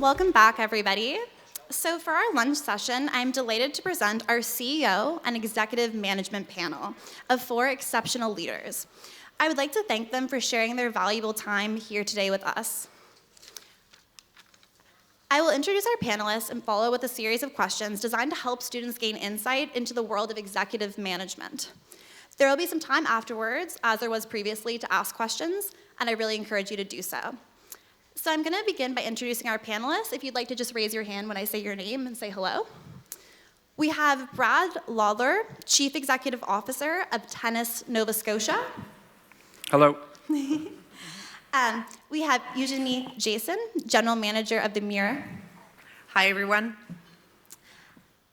Welcome back, everybody. So for our lunch session, I'm delighted to present our CEO and executive management panel of 4 exceptional leaders. I would like to thank them for sharing their valuable time here today with us. I will introduce our panelists and follow with a series of questions designed to help students gain insight into the world of executive management. There will be some time afterwards, as there was previously, to ask questions, and I really encourage you to do so. So I'm going to begin by introducing our panelists. If you'd like to just raise your hand when I say your name and say hello. We have Brad Lawlor, Chief Executive Officer of Tennis Nova Scotia. Hello. We have Eugénie Jason, General Manager of the Muir. Hi, everyone.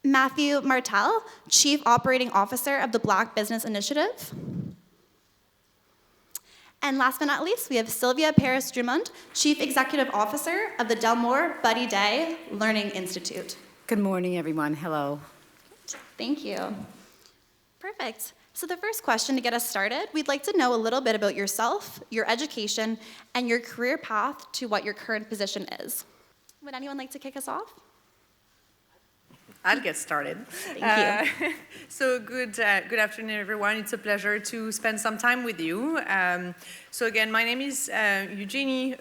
Matthew Martel, Chief Operating Officer of the Black Business Initiative. And last but not least, we have Sylvia Parris-Drummond, Chief Executive Officer of the Delmore Buddy Daye Learning Institute. Good morning, everyone. Hello. Thank you. Perfect. So the first question to get us started, we'd like to know a little bit about yourself, your education, and your career path to what your current position is. Would anyone like to kick us off? I'll get started. Thank you. So good afternoon, everyone. It's a pleasure to spend some time with you. So again, my name is Eugénie,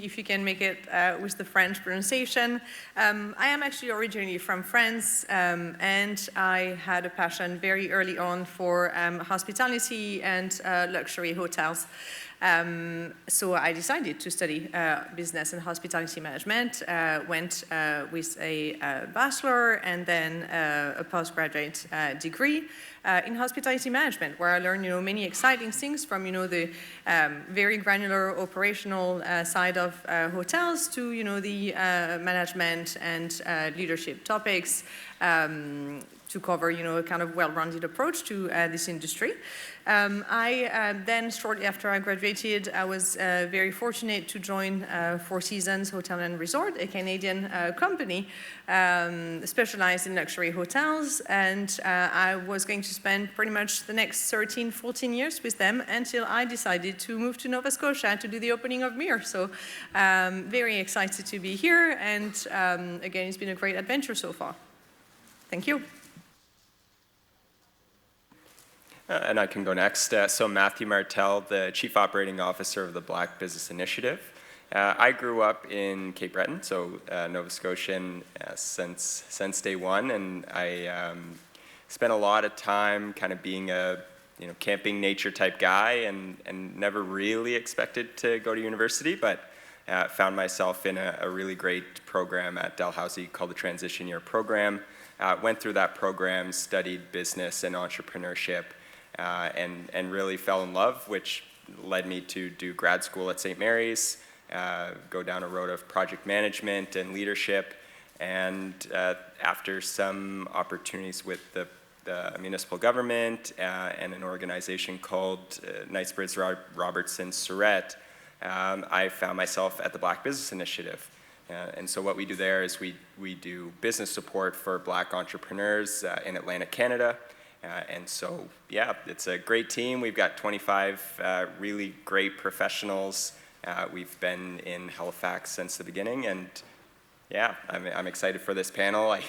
if you can make it with the French pronunciation. I am actually originally from France, and I had a passion very early on for hospitality and luxury hotels. So I decided to study business and hospitality management, went with a bachelor and then a postgraduate degree in hospitality management, where I learned, many exciting things from, the very granular operational side of hotels to, the management and leadership topics, to cover, a kind of well-rounded approach to this industry. I then, shortly after I graduated, I was very fortunate to join Four Seasons Hotel and Resort, a Canadian company specialized in luxury hotels, and I was going to spend pretty much the next 13, 14 years with them until I decided to move to Nova Scotia to do the opening of Muir. So very excited to be here, and again, it's been a great adventure so far. Thank you. And I can go next. So Matthew Martel, the Chief Operating Officer of the Black Business Initiative. I grew up in Cape Breton, so Nova Scotian since day one, and I spent a lot of time kind of being a camping nature type guy, and never really expected to go to university, but found myself in a really great program at Dalhousie called the Transition Year Program. Went through that program, studied business and entrepreneurship, and really fell in love, which led me to do grad school at St. Mary's, go down a road of project management and leadership, and after some opportunities with the municipal government and an organization called Knightsbridge Robertson Surrett, I found myself at the Black Business Initiative. And so what we do there is we do business support for Black entrepreneurs in Atlantic Canada. And so, yeah, it's a great team. We've got 25 really great professionals. We've been in Halifax since the beginning, and yeah, I'm excited for this panel. I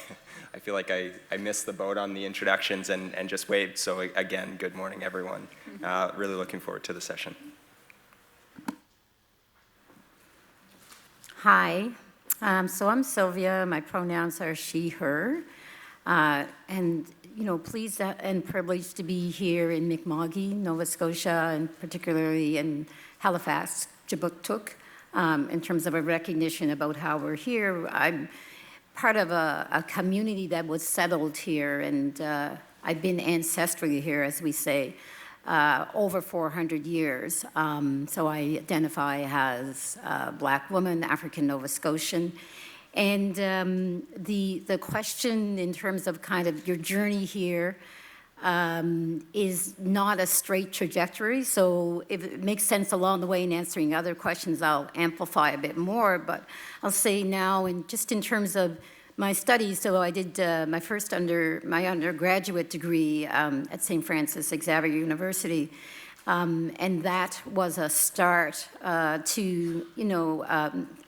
feel like I missed the boat on the introductions and just waved. So again, good morning, everyone. Really looking forward to the session. Hi. So I'm Sylvia. My pronouns are she, her. And pleased and privileged to be here in Mi'kma'ki, Nova Scotia, and particularly in Halifax, Jabuktuk, in terms of a recognition about how we're here. I'm part of a community that was settled here, and I've been ancestrally here, as we say, over 400 years. So I identify as a Black woman, African Nova Scotian. And the question in terms of kind of your journey here is not a straight trajectory. So if it makes sense along the way in answering other questions, I'll amplify a bit more. But I'll say now, and just in terms of my studies, so I did my undergraduate degree at St. Francis Xavier University. And that was a start to,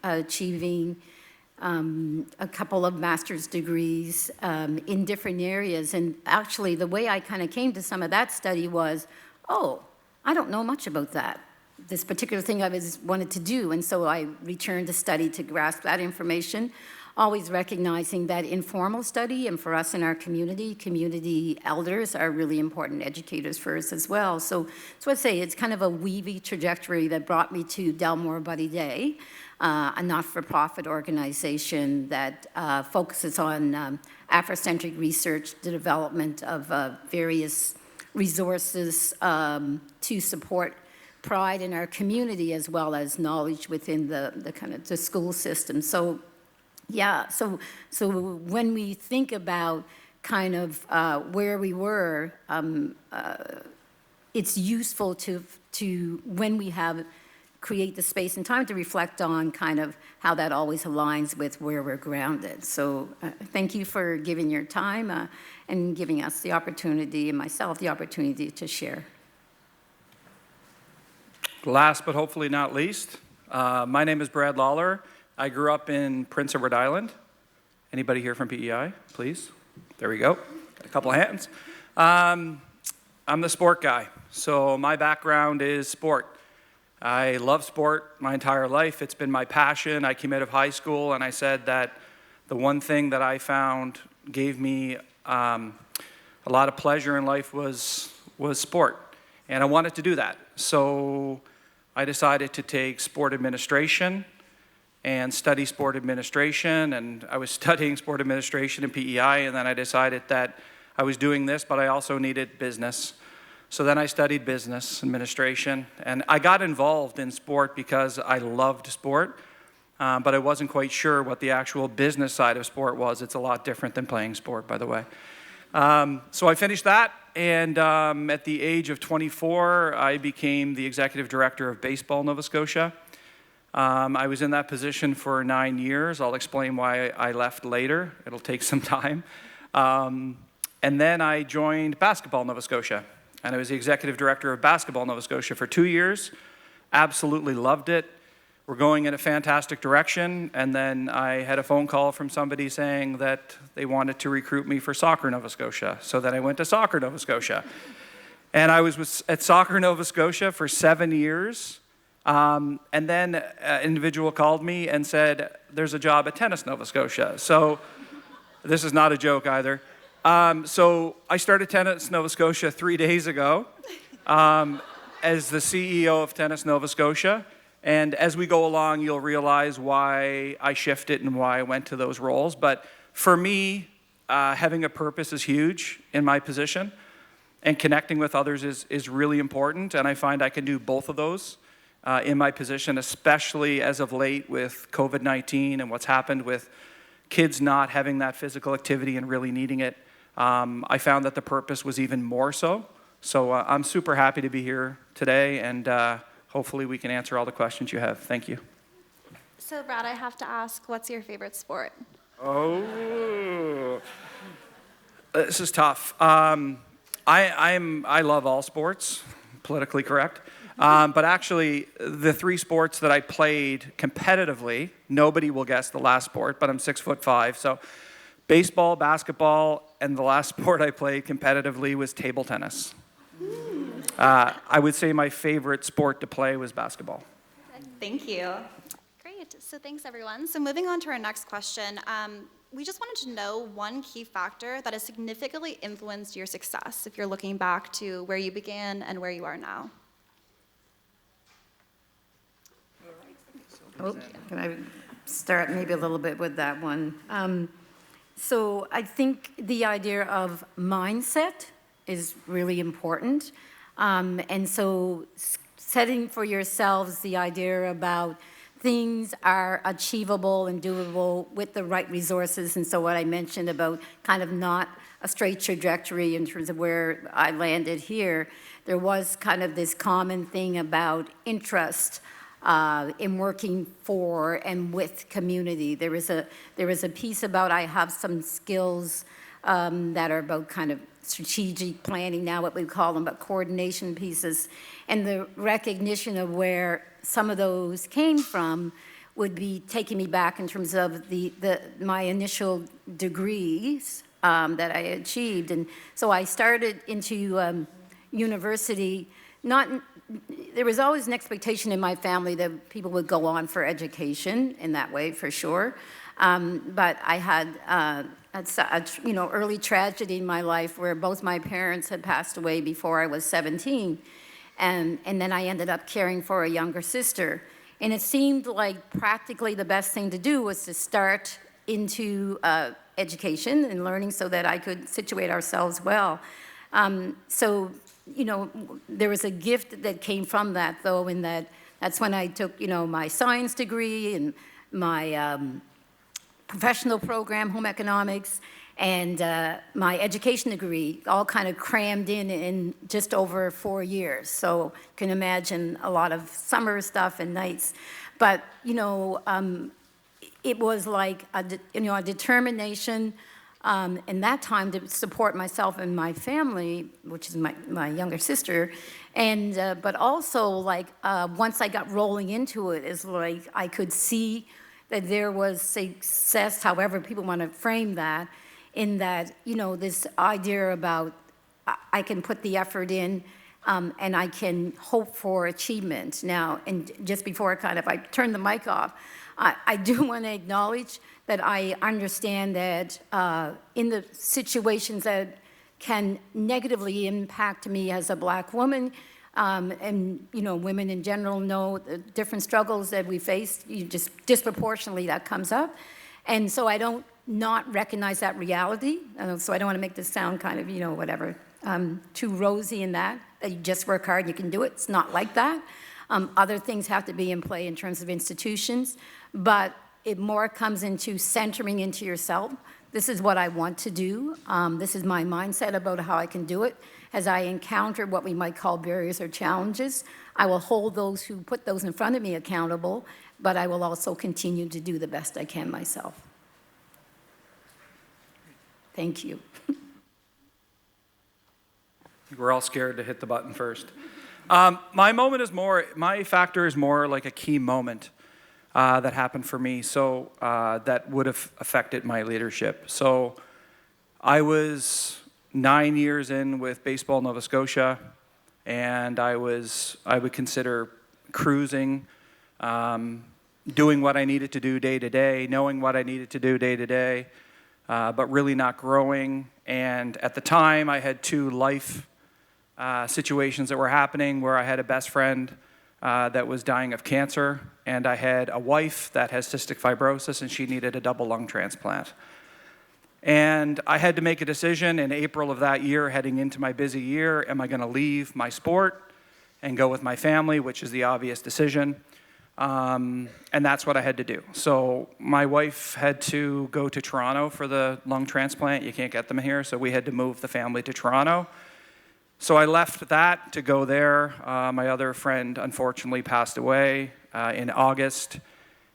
achieving a couple of master's degrees in different areas. And actually, the way I kind of came to some of that study was, oh, I don't know much about that, this particular thing I wanted to do. And so I returned to study to grasp that information, always recognizing that informal study, and for us in our community elders are really important educators for us as well. So I'd say it's kind of a weavy trajectory that brought me to Delmore Buddy Daye, a not-for-profit organization that focuses on Afrocentric research, the development of various resources to support pride in our community as well as knowledge within the kind of the school system. So yeah, so when we think about kind of where we were, it's useful to when we create the space and time to reflect on kind of how that always aligns with where we're grounded. So thank you for giving your time and giving us the opportunity, and myself the opportunity to share. Last but hopefully not least, my name is Brad Lawlor. I grew up in Prince Edward Island. Anybody here from PEI, please? There we go. Got a couple of hands. I'm the sport guy. So my background is sport. I love sport my entire life. It's been my passion. I came out of high school and I said that the one thing that I found gave me a lot of pleasure in life was sport. And I wanted to do that. So I decided to take sport administration and study sport administration, and I was studying sport administration in PEI, and then I decided that I was doing this, but I also needed business. So then I studied business administration, and I got involved in sport because I loved sport, but I wasn't quite sure what the actual business side of sport was. It's a lot different than playing sport, by the way. So I finished that, and at the age of 24, I became the executive director of Baseball Nova Scotia. I was in that position for 9 years. I'll explain why I left later. It'll take some time. And then I joined Basketball Nova Scotia. And I was the executive director of Basketball Nova Scotia for 2 years. Absolutely loved it. We're going in a fantastic direction. And then I had a phone call from somebody saying that they wanted to recruit me for Soccer Nova Scotia. So then I went to Soccer Nova Scotia. And I was at Soccer Nova Scotia for 7 years. And then an individual called me and said, there's a job at Tennis Nova Scotia. So this is not a joke either. So I started Tennis Nova Scotia 3 days ago as the CEO of Tennis Nova Scotia. And as we go along, you'll realize why I shifted and why I went to those roles. But for me, having a purpose is huge in my position. And connecting with others is really important. And I find I can do both of those. In my position, especially as of late with COVID-19 and what's happened with kids not having that physical activity and really needing it, I found that the purpose was even more so. So I'm super happy to be here today, and hopefully we can answer all the questions you have. Thank you. So Brad, I have to ask, what's your favorite sport? Oh, this is tough. I love all sports, politically correct. But actually, the three sports that I played competitively, nobody will guess the last sport, but I'm 6'5", so baseball, basketball, and the last sport I played competitively was table tennis. I would say my favorite sport to play was basketball. Thank you. Great. So thanks, everyone. So moving on to our next question, we just wanted to know one key factor that has significantly influenced your success if you're looking back to where you began and where you are now. Oh, can I start maybe a little bit with that one? So I think the idea of mindset is really important. And so setting for yourselves the idea about things are achievable and doable with the right resources. And so what I mentioned about kind of not a straight trajectory in terms of where I landed here, there was kind of this common thing about interest in working for and with community. There was a piece about I have some skills that are about kind of strategic planning now, what we call them, but coordination pieces, and the recognition of where some of those came from would be taking me back in terms of my initial degrees that I achieved. And so I started into university, there was always an expectation in my family that people would go on for education in that way, for sure. But I had early tragedy in my life where both my parents had passed away before I was 17. And then I ended up caring for a younger sister. And it seemed like practically the best thing to do was to start into education and learning so that I could situate ourselves well. So, there was a gift that came from that, though, in that's when I took, my science degree and my professional program, home economics, and my education degree, all kind of crammed in just over 4 years. So you can imagine a lot of summer stuff and nights. But, it was like a determination in that time to support myself and my family, which is my younger sister. And, but also like, once I got rolling into it, is like I could see that there was success, however people want to frame that, in that, this idea about I can put the effort in and I can hope for achievement. Now, and just before I turn the mic off, I do want to acknowledge that I understand that in the situations that can negatively impact me as a Black woman, and women in general know the different struggles that we face, just disproportionately that comes up. And so I don't not recognize that reality. So I don't want to make this sound kind of, whatever, too rosy in that you just work hard and you can do it. It's not like that. Other things have to be in play in terms of institutions, but it more comes into centering into yourself. This is what I want to do. This is my mindset about how I can do it. As I encounter what we might call barriers or challenges, I will hold those who put those in front of me accountable, but I will also continue to do the best I can myself. Thank you. We're all scared to hit the button first. My factor is more like a key moment that happened for me, so that would have affected my leadership. So I was 9 years in with Baseball Nova Scotia, and I would consider cruising, doing what I needed to do day to day, knowing what I needed to do day to day, but really not growing. And at the time, I had 2 life situations that were happening where I had a best friend that was dying of cancer, and I had a wife that has cystic fibrosis, and she needed a double lung transplant. And I had to make a decision in April of that year, heading into my busy year, am I going to leave my sport and go with my family, which is the obvious decision, and that's what I had to do. So my wife had to go to Toronto for the lung transplant. You can't get them here, so we had to move the family to Toronto. So I left that to go there. My other friend unfortunately passed away in August.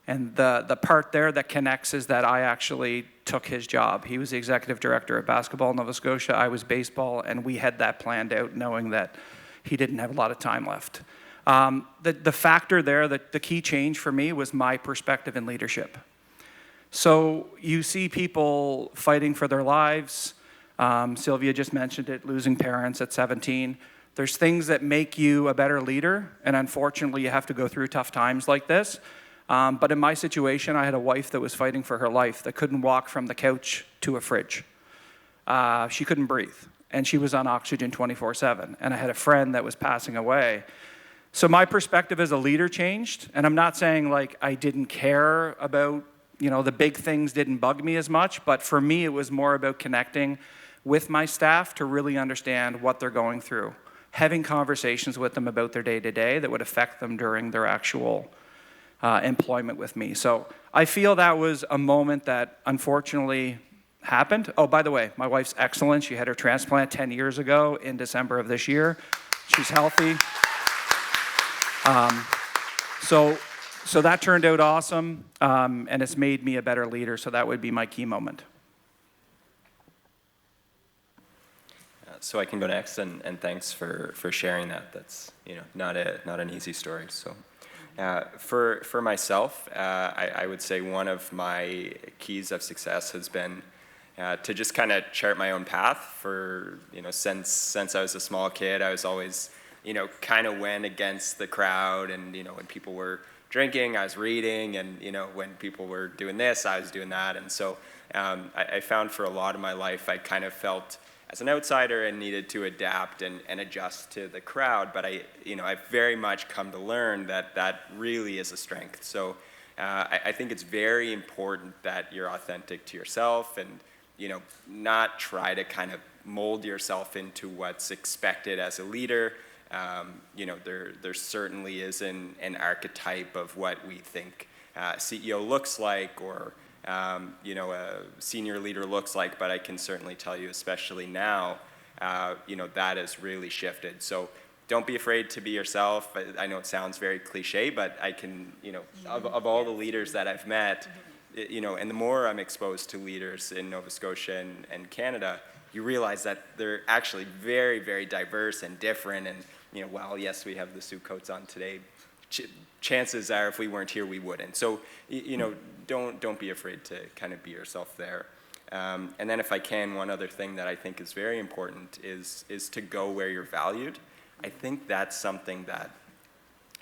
And the part there that connects is that I actually took his job. He was the executive director of Basketball Nova Scotia. I was baseball, and we had that planned out knowing that he didn't have a lot of time left. The factor there, the key change for me was my perspective in leadership. So you see people fighting for their lives. Sylvia just mentioned it, losing parents at 17. There's things that make you a better leader, and unfortunately you have to go through tough times like this. But in my situation, I had a wife that was fighting for her life, that couldn't walk from the couch to a fridge. She couldn't breathe, and she was on oxygen 24/7. And I had a friend that was passing away. So my perspective as a leader changed, and I'm not saying like I didn't care about, the big things didn't bug me as much, but for me it was more about connecting with my staff to really understand what they're going through, having conversations with them about their day-to-day that would affect them during their actual employment with me. So I feel that was a moment that unfortunately happened. Oh, by the way, my wife's excellent. She had her transplant 10 years ago in December of this year. She's healthy. So that turned out awesome, and it's made me a better leader. So that would be my key moment. So I can go next, and thanks for sharing that. That's not an easy story. So For myself, I would say one of my keys of success has been to just kind of chart my own path. For since I was a small kid, I was always kind of went against the crowd, and when people were drinking, I was reading, and when people were doing this, I was doing that, and so I found for a lot of my life I kind of felt as an outsider and needed to adapt and adjust to the crowd, but I've very much come to learn that really is a strength. So I think it's very important that you're authentic to yourself, and not try to kind of mold yourself into what's expected as a leader. There certainly is an archetype of what we think a CEO looks like, or a senior leader looks like, but I can certainly tell you, especially now, that has really shifted. So don't be afraid to be yourself. I know it sounds very cliche, but I can, of all the leaders that I've met, and the more I'm exposed to leaders in Nova Scotia and Canada, you realize that they're actually very, very diverse and different. And while yes, we have the suit coats on today, chances are if we weren't here, we wouldn't. So don't be afraid to kind of be yourself there. And then if I can, one other thing that I think is very important is to go where you're valued. I think that's something that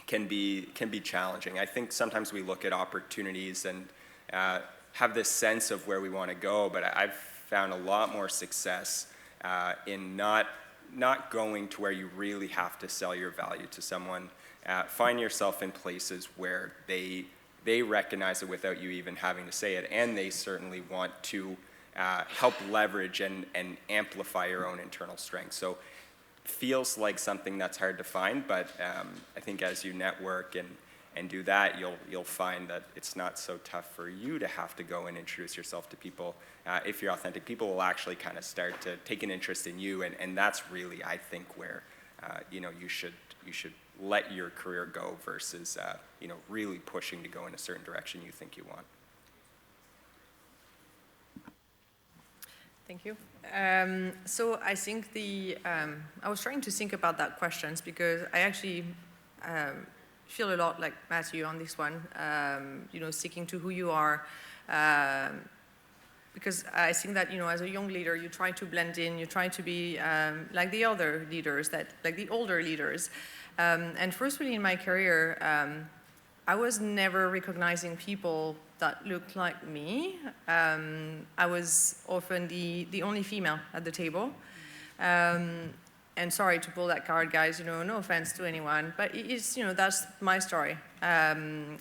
can be challenging. I think sometimes we look at opportunities and have this sense of where we want to go, but I've found a lot more success in not going to where you really have to sell your value to someone. Find yourself in places where they recognize it without you even having to say it, and they certainly want to help leverage and amplify your own internal strength. So feels like something that's hard to find, but I think as you network and do that, you'll find that it's not so tough for you to have to go and introduce yourself to people. If you're authentic, people will actually kind of start to take an interest in you, and that's really, I think, where you should let your career go versus really pushing to go in a certain direction you think you want. Thank you. So I think I was trying to think about that questions, because I actually feel a lot like Matthew on this one, sticking to who you are, because I think that, as a young leader, you try to blend in, you try to be like the other leaders, like the older leaders. And firstly in my career, I was never recognizing people that looked like me. I was often the only female at the table. And sorry to pull that card, guys, no offense to anyone, but it's, that's my story. And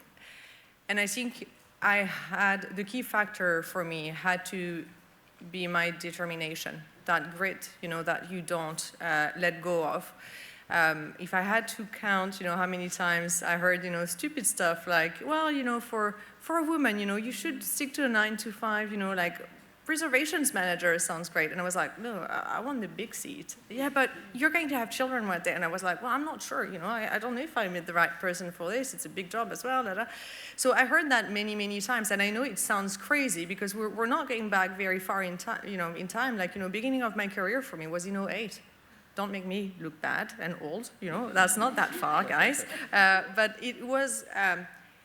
I think the key factor for me had to be my determination, that grit, that you don't let go of. If I had to count, how many times I heard, stupid stuff like, well, for a woman, you should stick to a 9 to 5, like, preservations manager sounds great. And I was like, no, I want the big seat. Yeah, but you're going to have children one day. And I was like, well, I'm not sure, I don't know if I'm the right person for this. It's a big job as well. So I heard that many, many times. And I know it sounds crazy, because we're not getting back very far in time. Like, beginning of my career for me was in 2008. Don't make me look bad and old, that's not that far, guys. But it was,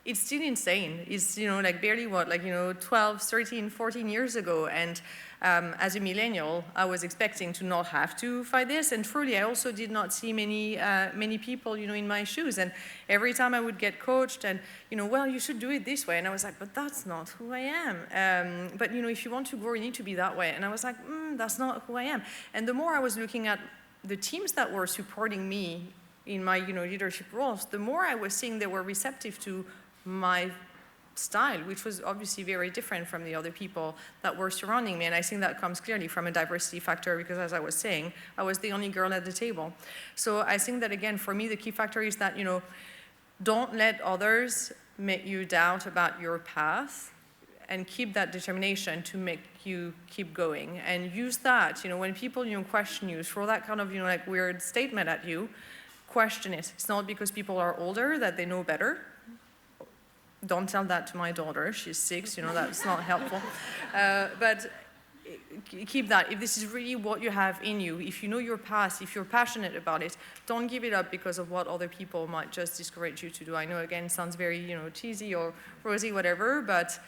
it's still insane. It's, like barely 12, 13, 14 years ago. And as a millennial, I was expecting to not have to fight this. And truly, I also did not see many people, in my shoes. And every time I would get coached and, well, you should do it this way. And I was like, but that's not who I am. But, if you want to grow, you need to be that way. And I was like, that's not who I am. And the more I was looking at the teams that were supporting me in my, leadership roles, the more I was seeing they were receptive to my style, which was obviously very different from the other people that were surrounding me. And I think that comes clearly from a diversity factor, because as I was saying, I was the only girl at the table. So I think that, again, for me, the key factor is that, don't let others make you doubt about your path, and keep that determination to make you keep going. And use that, when people, question you, throw that kind of, like weird statement at you, question it. It's not because people are older that they know better. Don't tell that to my daughter. She's 6, that's not helpful. But keep that. If this is really what you have in you, if you know your past, if you're passionate about it, don't give it up because of what other people might just discourage you to do. I know, again, it sounds very, cheesy or rosy, whatever, but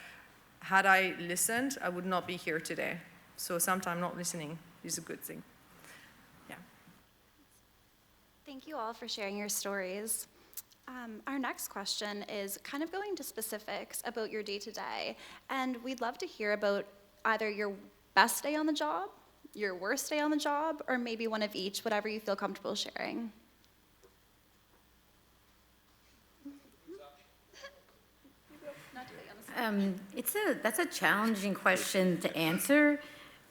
had I listened, I would not be here today. So sometimes not listening is a good thing. Yeah. Thank you all for sharing your stories. Our next question is kind of going to specifics about your day-to-day, and we'd love to hear about either your best day on the job, your worst day on the job, or maybe one of each, whatever you feel comfortable sharing. That's a challenging question to answer.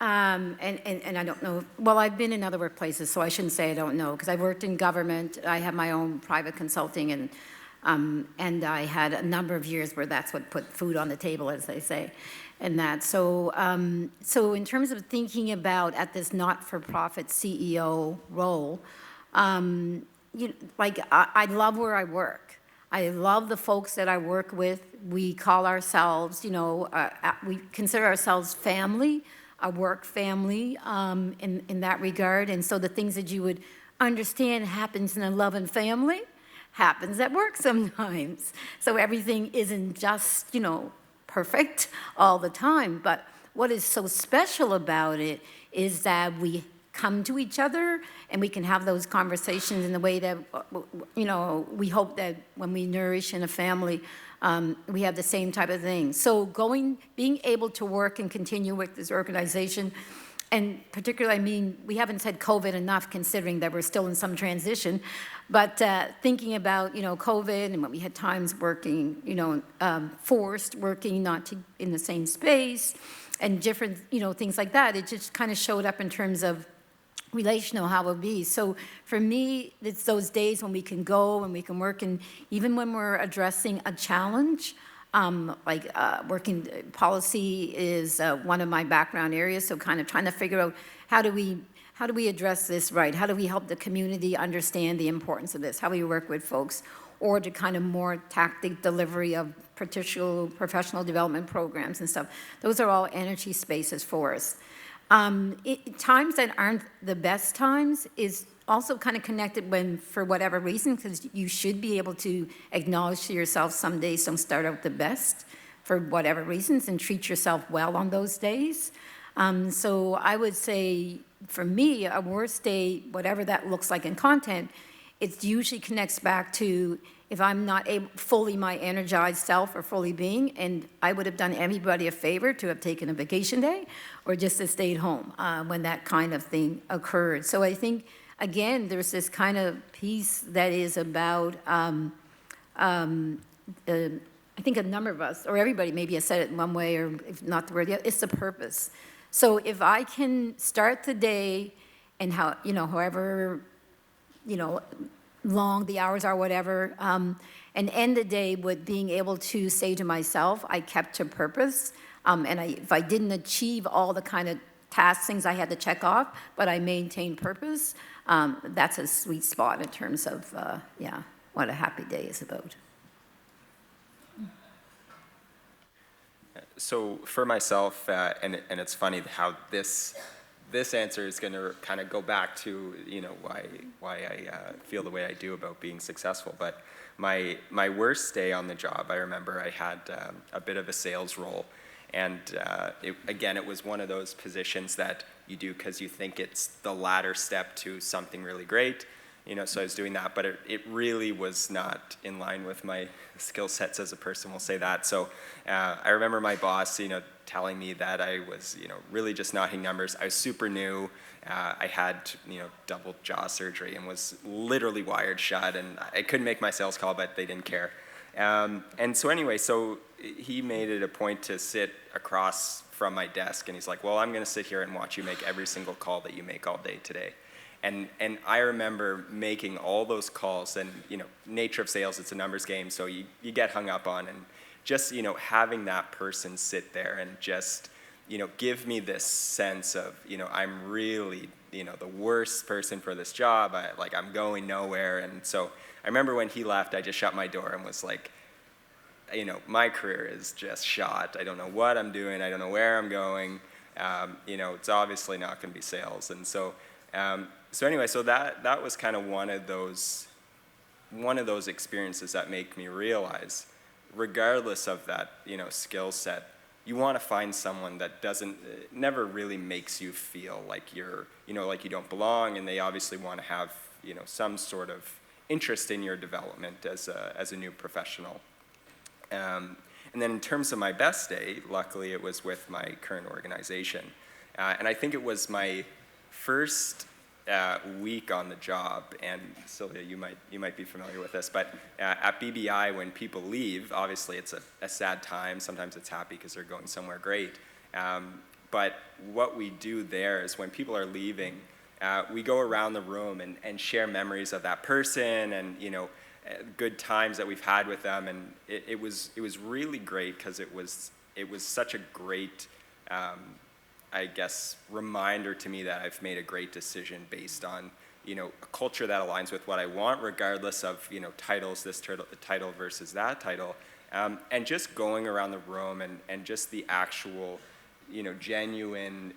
And I don't know, well, I've been in other workplaces, so I shouldn't say I don't know, because I've worked in government, I have my own private consulting, and I had a number of years where that's what put food on the table, as they say, and that. So in terms of thinking about at this not-for-profit CEO role, I love where I work. I love the folks that I work with. We call ourselves, we consider ourselves family, a work family in that regard. And so the things that you would understand happens in a loving family happens at work sometimes. So everything isn't just, perfect all the time. But what is so special about it is that we come to each other and we can have those conversations in the way that, we hope that when we nourish in a family, we have the same type of thing. So being able to work and continue with this organization, and particularly, we haven't said COVID enough considering that we're still in some transition, but thinking about, COVID and when we had times working, forced working not in the same space and different, things like that, it just kind of showed up in terms of relational, how it would be. So for me, it's those days when we can go and we can work, and even when we're addressing a challenge, working policy is one of my background areas, so kind of trying to figure out how do we address this right? How do we help the community understand the importance of this? How do we work with folks? Or to kind of more tactic delivery of professional development programs and stuff. Those are all energy spaces for us. Times that aren't the best times is also kind of connected when, for whatever reason, because you should be able to acknowledge to yourself some days don't start out the best for whatever reasons and treat yourself well on those days. So I would say, for me, a worst day, whatever that looks like in content, it usually connects back to if I'm not fully my energized self or fully being, and I would have done everybody a favor to have taken a vacation day or just to stayed home when that kind of thing occurred. So I think, again, there's this kind of piece that is about, I think a number of us, or everybody maybe has said it in one way, or if not the word, it's the purpose. So if I can start the day and however, long the hours are, whatever, and end the day with being able to say to myself, I kept to purpose, and if I didn't achieve all the kind of tasks, things I had to check off, but I maintained purpose, that's a sweet spot in terms of, what a happy day is about. So for myself, and it's funny how this answer is going to kind of go back to why I feel the way I do about being successful. But my worst day on the job, I remember I had a bit of a sales role, and it was one of those positions that you do because you think it's the ladder step to something really great. So I was doing that, but it really was not in line with my skill sets as a person, we'll say that. So I remember my boss, telling me that I was, really just not hitting numbers. I was super new. I had, double jaw surgery and was literally wired shut, and I couldn't make my sales call, but they didn't care. And so anyway, so he made it a point to sit across from my desk, and he's like, well, I'm going to sit here and watch you make every single call that you make all day today. And I remember making all those calls, and nature of sales, it's a numbers game, so you get hung up on, and just having that person sit there and just give me this sense of I'm really the worst person for this job. I'm going nowhere. And so I remember when he left, I just shut my door and was like, my career is just shot. I don't know what I'm doing. I don't know where I'm going. it's obviously not going to be sales. And so, anyway, so that was kind of one of those experiences that make me realize, regardless of that, skill set, you want to find someone that never really makes you feel like like you don't belong, and they obviously want to have, some sort of interest in your development as a new professional. And then in terms of my best day, luckily it was with my current organization. And I think it was my first week on the job, and Sylvia, you might be familiar with this, but at BBI, when people leave, obviously it's a sad time. Sometimes it's happy because they're going somewhere great. But what we do there is when people are leaving, we go around the room and share memories of that person and good times that we've had with them, and it was really great because it was such a great I guess, reminder to me that I've made a great decision based on, a culture that aligns with what I want, regardless of, titles, this title versus that title. And just going around the room and just the actual, genuine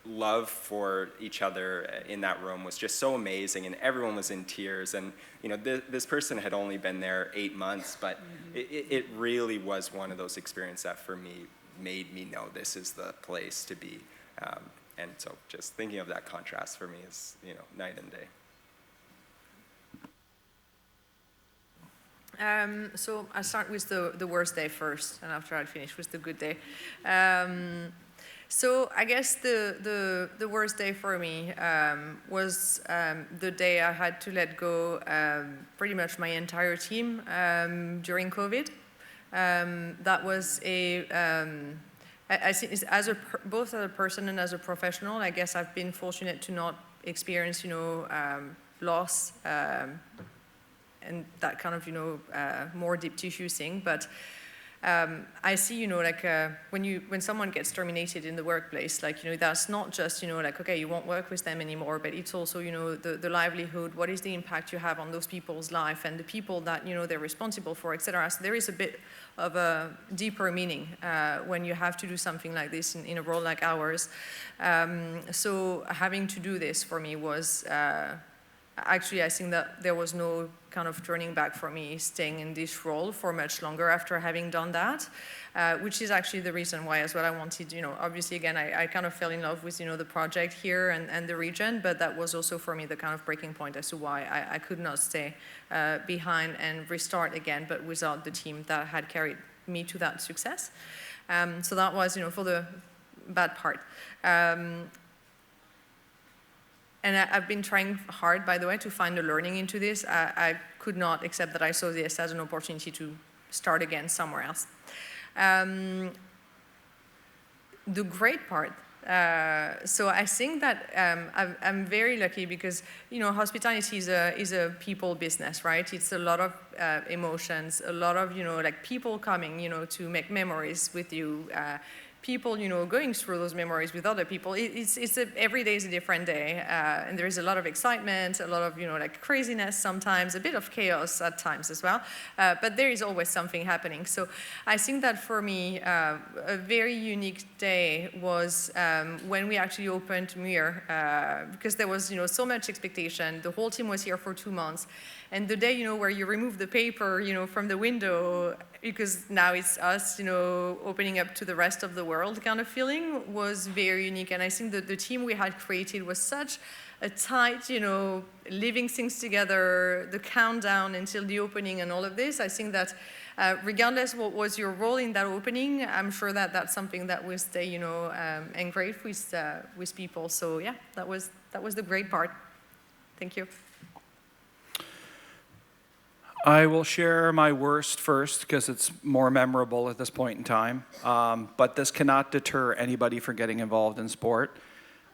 love for each other in that room was just so amazing, and everyone was in tears. And, this person had only been there 8 months, but it really was one of those experiences that for me made me know this is the place to be. And so just thinking of that contrast for me is, night and day. So I'll start with the worst day first, and after I'll finish with the good day. So I guess the worst day for me was the day I had to let go pretty much my entire team during COVID. That was I think both as a person and as a professional, I guess I've been fortunate to not experience, loss and that kind of, more deep tissue thing. But I see, when someone gets terminated in the workplace, that's not just, okay, you won't work with them anymore, but it's also, the livelihood, what is the impact you have on those people's life and the people that, they're responsible for, etc. So there is a bit of a deeper meaning when you have to do something like this in a role like ours. So having to do this for me was, actually, I think that there was no kind of turning back for me staying in this role for much longer after having done that, which is actually the reason why as well I wanted, obviously again, I kind of fell in love with, the project here and the region, but that was also for me the kind of breaking point as to why I could not stay behind and restart again, but without the team that had carried me to that success. So that was, for the bad part. And I've been trying hard, by the way, to find a learning into this. I could not accept that I saw this as an opportunity to start again somewhere else. The great part, so I think that I'm very lucky because, hospitality is a people business, right? It's a lot of emotions, a lot of, people coming, to make memories with you, people, going through those memories with other people. Every day is a different day, and there is a lot of excitement, a lot of, craziness sometimes, a bit of chaos at times as well, but there is always something happening. So I think that for me, a very unique day was when we actually opened Muir, because there was, so much expectation. The whole team was here for 2 months, and the day, where you remove the paper, from the window, because now it's us, opening up to the rest of the world kind of feeling was very unique. And I think that the team we had created was such a tight, living things together, the countdown until the opening and all of this. I think that regardless what was your role in that opening, I'm sure that that's something that will stay, engraved with people. So yeah, that was the great part. Thank you. I will share my worst first because it's more memorable at this point in time. But this cannot deter anybody from getting involved in sport.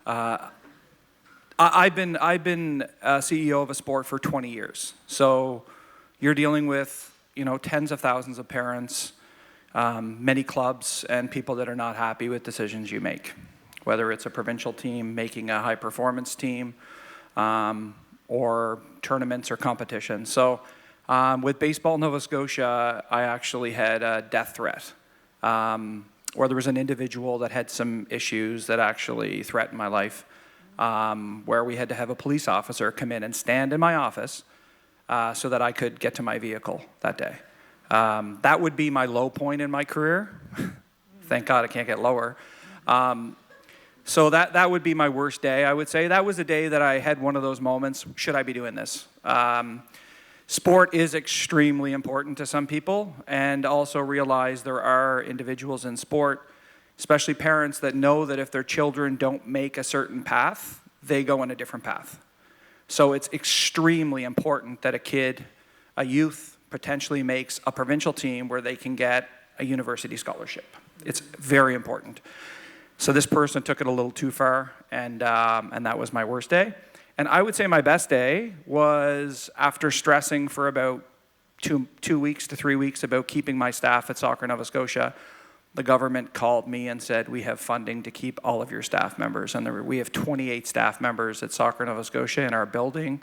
I've been CEO of a sport for 20 years. So you're dealing with tens of thousands of parents, many clubs, and people that are not happy with decisions you make, whether it's a provincial team making a high performance team, or tournaments or competitions. So. With Baseball Nova Scotia, I actually had a death threat. where there was an individual that had some issues that actually threatened my life, where we had to have a police officer come in and stand in my office so that I could get to my vehicle that day. That would be my low point in my career. Thank God it can't get lower. So that would be my worst day, I would say. That was the day that I had one of those moments, should I be doing this? Sport is extremely important to some people, and also realize there are individuals in sport, especially parents, that know that if their children don't make a certain path, they go in a different path. So it's extremely important that a kid, a youth, potentially makes a provincial team where they can get a university scholarship. It's very important. So this person took it a little too far, and that was my worst day. And I would say my best day was after stressing for about two weeks to 3 weeks about keeping my staff at Soccer Nova Scotia. The government called me and said, we have funding to keep all of your staff members. And we have 28 staff members at Soccer Nova Scotia in our building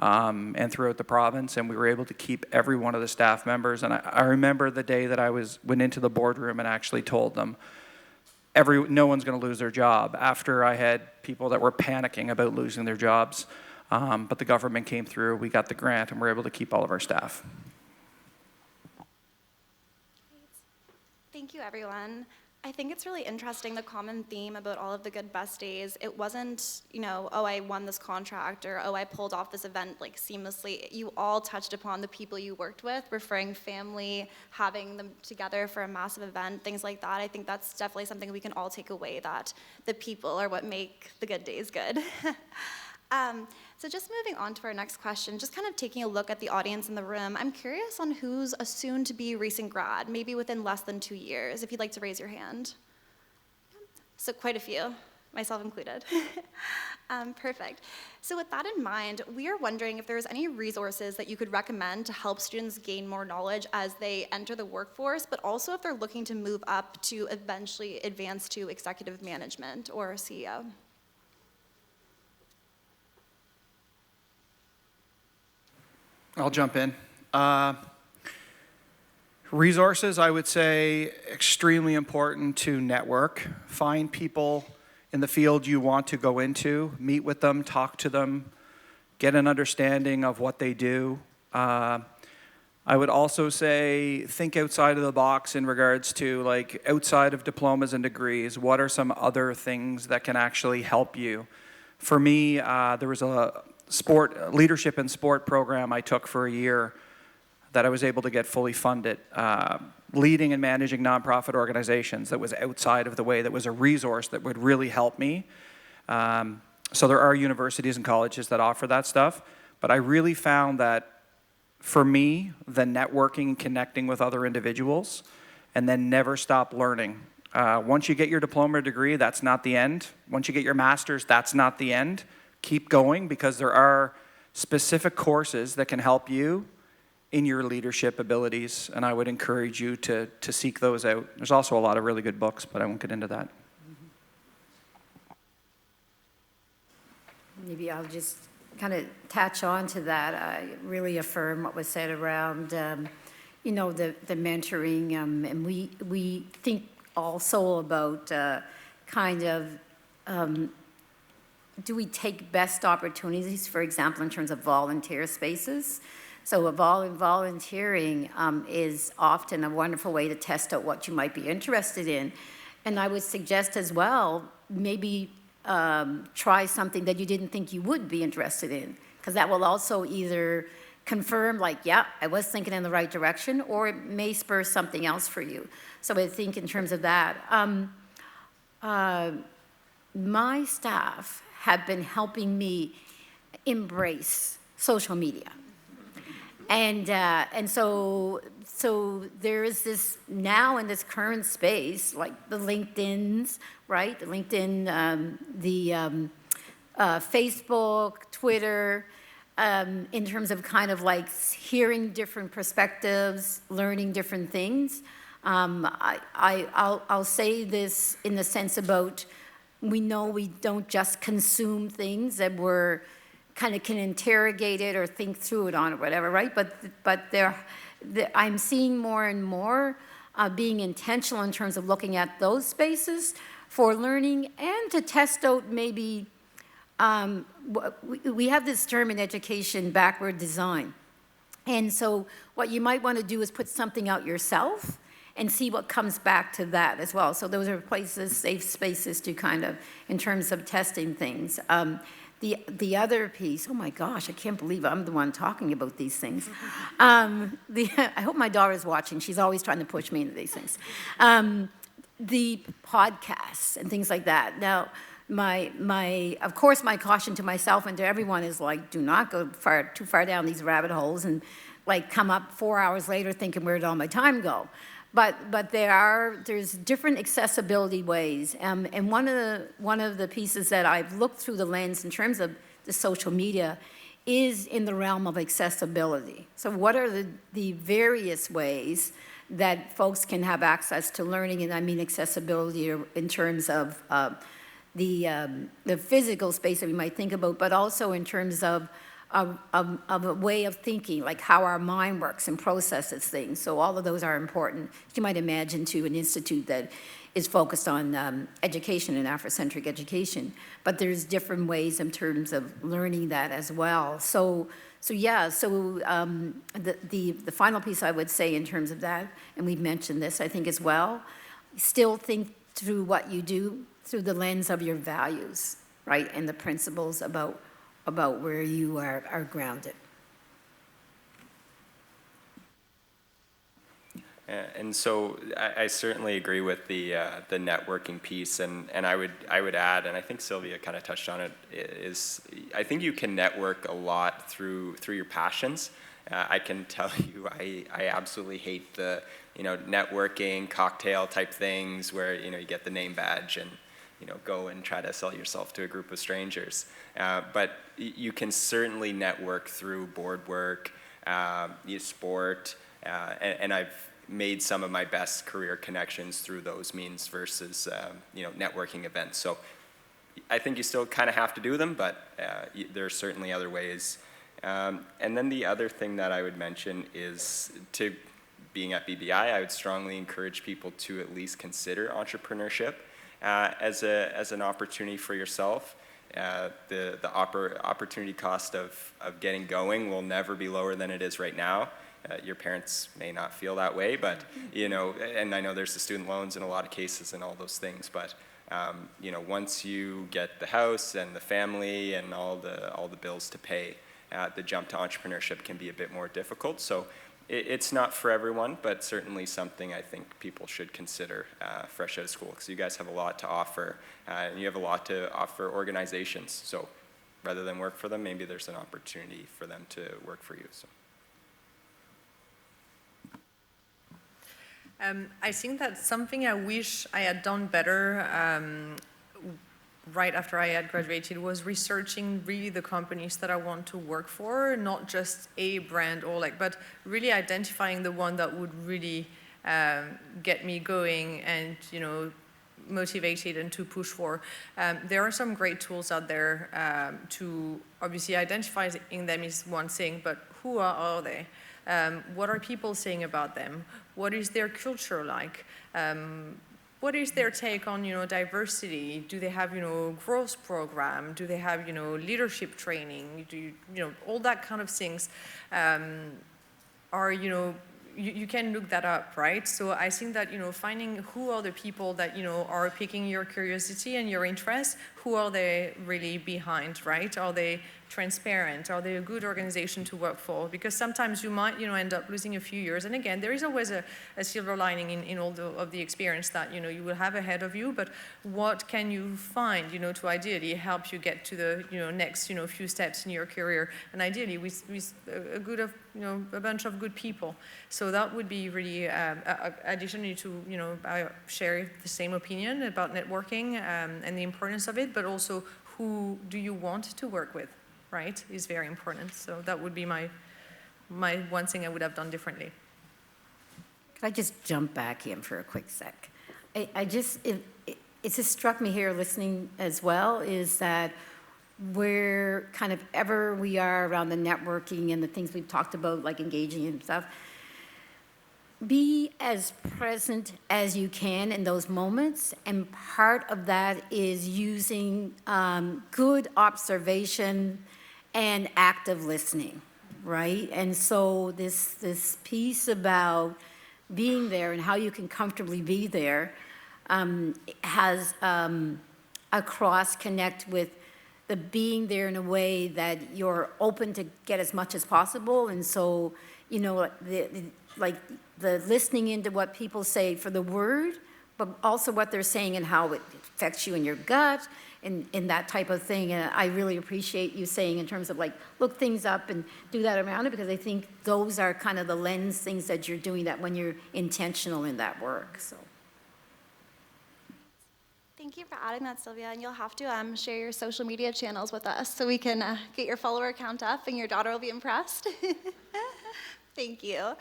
and throughout the province, and we were able to keep every one of the staff members. And I remember the day that I went into the boardroom and actually told them, no one's going to lose their job, after I had people that were panicking about losing their jobs. But the government came through, we got the grant, and we're able to keep all of our staff. Thank you, everyone. I think it's really interesting, the common theme about all of the good best days. It wasn't, oh, I won this contract, or, oh, I pulled off this event like seamlessly. You all touched upon the people you worked with, referring family, having them together for a massive event, things like that. I think that's definitely something we can all take away, that the people are what make the good days good. So just moving on to our next question, just kind of taking a look at the audience in the room, I'm curious on who's a soon-to-be recent grad, maybe within less than 2 years, if you'd like to raise your hand. So quite a few, myself included. Perfect. So with that in mind, we are wondering if there's any resources that you could recommend to help students gain more knowledge as they enter the workforce, but also if they're looking to move up to eventually advance to executive management or CEO. I'll jump in. Resources, I would say, extremely important to network. Find people in the field you want to go into, meet with them, talk to them, get an understanding of what they do. I would also say think outside of the box in regards to, like, outside of diplomas and degrees, what are some other things that can actually help you? For me, there was a leadership in sport program I took for a year that I was able to get fully funded. Leading and managing nonprofit organizations, that was outside of the way, that was a resource that would really help me. So there are universities and colleges that offer that stuff, but I really found that for me, the networking, connecting with other individuals, and then never stop learning. Once you get your diploma or degree, that's not the end. Once you get your master's, that's not the end. Keep going, because there are specific courses that can help you in your leadership abilities, and I would encourage you to seek those out. There's also a lot of really good books, but I won't get into that. Maybe I'll just kind of attach on to that. I really affirm what was said around, the mentoring, and we think also about do we take best opportunities, for example, in terms of volunteer spaces? So volunteering is often a wonderful way to test out what you might be interested in. And I would suggest as well, maybe try something that you didn't think you would be interested in, because that will also either confirm, like, yeah, I was thinking in the right direction, or it may spur something else for you. So I think in terms of that, my staff have been helping me embrace social media. And so there is this, now in this current space, like the LinkedIns, right? The LinkedIn, Facebook, Twitter, in terms of kind of like hearing different perspectives, learning different things. I'll say this in the sense about, we know we don't just consume things that we're kind of can interrogate it or think through it on or whatever, right? But I'm seeing more and more being intentional in terms of looking at those spaces for learning and to test out maybe, we have this term in education, backward design. And so what you might want to do is put something out yourself and see what comes back to that as well. So those are places, safe spaces to kind of, in terms of testing things. The other piece, oh my gosh, I can't believe I'm the one talking about these things. I hope my daughter's watching. She's always trying to push me into these things. The podcasts and things like that. Now, of course, my caution to myself and to everyone is like, do not go too far down these rabbit holes and like come up 4 hours later thinking, where did all my time go? But there's different accessibility ways, and one of the pieces that I've looked through the lens in terms of the social media is in the realm of accessibility. So what are the various ways that folks can have access to learning, and I mean accessibility in terms of the physical space that we might think about, but also in terms of a way of thinking, like how our mind works and processes things. So all of those are important. You might imagine, too, an institute that is focused on education and Afrocentric education, but there's different ways in terms of learning that as well. The final piece I would say in terms of that, and we've mentioned this, I think, as well, still think through what you do through the lens of your values, right, and the principles about where you are grounded. And so I certainly agree with the networking piece, and I would add, and I think Sylvia kind of touched on it, is I think you can network a lot through your passions. I can tell you I absolutely hate the networking cocktail type things where you get the name badge and go and try to sell yourself to a group of strangers. But you can certainly network through board work, sport, and I've made some of my best career connections through those means versus networking events. So I think you still kind of have to do them, but there are certainly other ways. And then the other thing that I would mention is being at BBI, I would strongly encourage people to at least consider entrepreneurship as an opportunity for yourself. The opportunity cost of getting going will never be lower than it is right now. Your parents may not feel that way, but and I know there's the student loans in a lot of cases and all those things, but once you get the house and the family and all the bills to pay, the jump to entrepreneurship can be a bit more difficult. So it's not for everyone, but certainly something I think people should consider fresh out of school, because you guys have a lot to offer, and you have a lot to offer organizations. So rather than work for them, maybe there's an opportunity for them to work for you. So. I think that's something I wish I had done better right after I had graduated, was researching really the companies that I want to work for, not just a brand but really identifying the one that would really get me going and motivated and to push for. There are some great tools out there to obviously identifying them is one thing, but who are they? What are people saying about them? What is their culture like? What is their take on diversity? Do they have growth program? Do they have leadership training? Do all that kind of things are you can look that up, right? So I think that finding who are the people that are piquing your curiosity and your interest, who are they really behind, right? Are they transparent? Are they a good organization to work for? Because sometimes you might end up losing a few years. And again, there is always a silver lining in all of the experience that you will have ahead of you. But what can you find to ideally help you get to the next few steps in your career, and ideally with a bunch of good people. So that would be really additionally to I share the same opinion about networking and the importance of it, but also who do you want to work with, right, is very important. So that would be my one thing I would have done differently. Could I just jump back in for a quick sec? It just struck me here listening as well is that where kind of ever we are around the networking and the things we've talked about, like engaging and stuff, be as present as you can in those moments, and part of that is using good observation and active listening, right? And so this piece about being there and how you can comfortably be there has a cross-connect with the being there in a way that you're open to get as much as possible. And so, you know, the listening into what people say for the word, but also what they're saying and how it affects you in your gut and that type of thing. And I really appreciate you saying in terms of like, look things up and do that around it, because I think those are kind of the lens things that you're doing that when you're intentional in that work, so. Thank you for adding that, Sylvia, and you'll have to share your social media channels with us so we can get your follower count up and your daughter will be impressed. Thank you.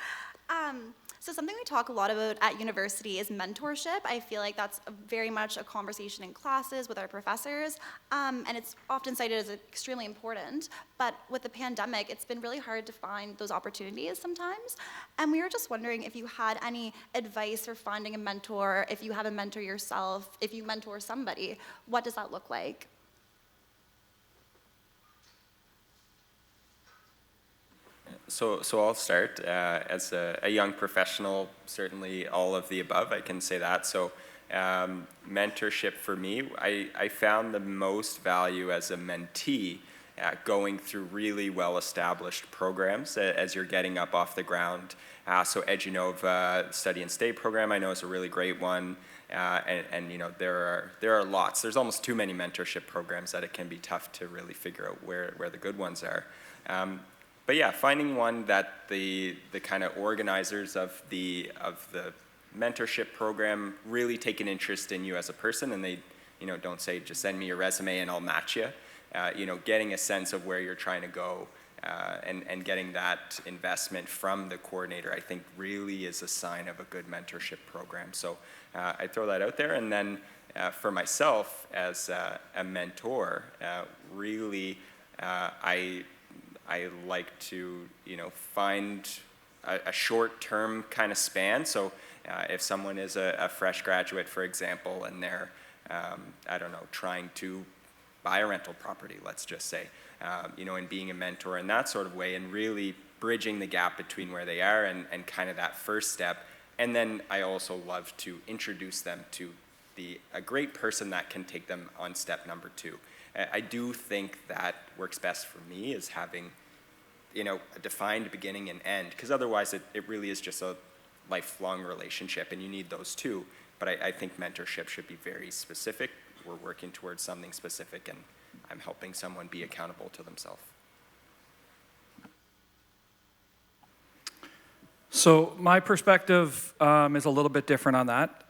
So something we talk a lot about at university is mentorship. I feel like that's very much a conversation in classes with our professors, and it's often cited as extremely important. But with the pandemic, it's been really hard to find those opportunities sometimes. And we were just wondering if you had any advice for finding a mentor, if you have a mentor yourself, if you mentor somebody, what does that look like? So I'll start. As a young professional, certainly all of the above, I can say that. So mentorship for me, I found the most value as a mentee going through really well-established programs as you're getting up off the ground. So EduNova Study and Stay program I know is a really great one. And you know, there are lots. There's almost too many mentorship programs that it can be tough to really figure out where the good ones are. But yeah, finding one that the kind of organizers of the mentorship program really take an interest in you as a person, and they, you know, don't say just send me your resume and I'll match you. You know, getting a sense of where you're trying to go, and getting that investment from the coordinator, I think really is a sign of a good mentorship program. So I throw that out there, and then for myself as a mentor, really I like to, you know, find a short-term kind of span. So if someone is a fresh graduate, for example, and they're, I don't know, trying to buy a rental property, let's just say, you know, and being a mentor in that sort of way, and really bridging the gap between where they are and kind of that first step. And then I also love to introduce them to a great person that can take them on step number 2. I do think that works best for me is having, you know, a defined beginning and end, because otherwise it really is just a lifelong relationship, and you need those too. But I think mentorship should be very specific. We're working towards something specific, and I'm helping someone be accountable to themselves. So my perspective is a little bit different on that.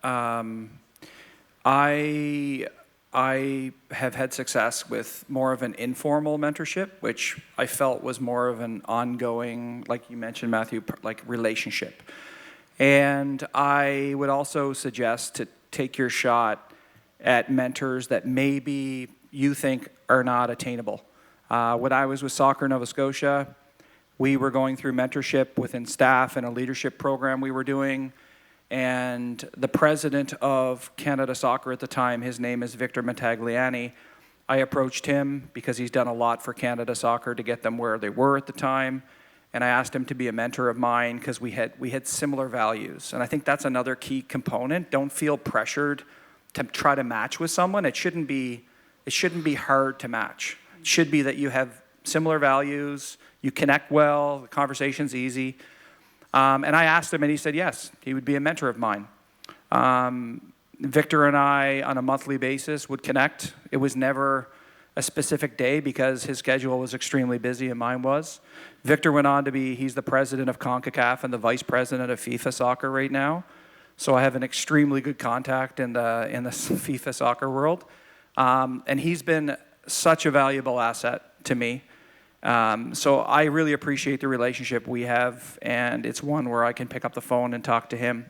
I have had success with more of an informal mentorship, which I felt was more of an ongoing, like you mentioned, Matthew, like relationship. And I would also suggest to take your shot at mentors that maybe you think are not attainable. When I was with Soccer Nova Scotia, we were going through mentorship within staff and a leadership program we were doing. And the president of Canada Soccer at the time, his name is Victor Montagliani. I approached him because he's done a lot for Canada Soccer to get them where they were at the time. And I asked him to be a mentor of mine because we had similar values. And I think that's another key component. Don't feel pressured to try to match with someone. It shouldn't be hard to match. It should be that you have similar values, you connect well, the conversation's easy. And I asked him, and he said yes, he would be a mentor of mine. Victor and I, on a monthly basis, would connect. It was never a specific day because his schedule was extremely busy and mine was. Victor went on to he's the president of CONCACAF and the vice president of FIFA Soccer right now. So I have an extremely good contact in the FIFA Soccer world. And he's been such a valuable asset to me. So I really appreciate the relationship we have, and it's one where I can pick up the phone and talk to him.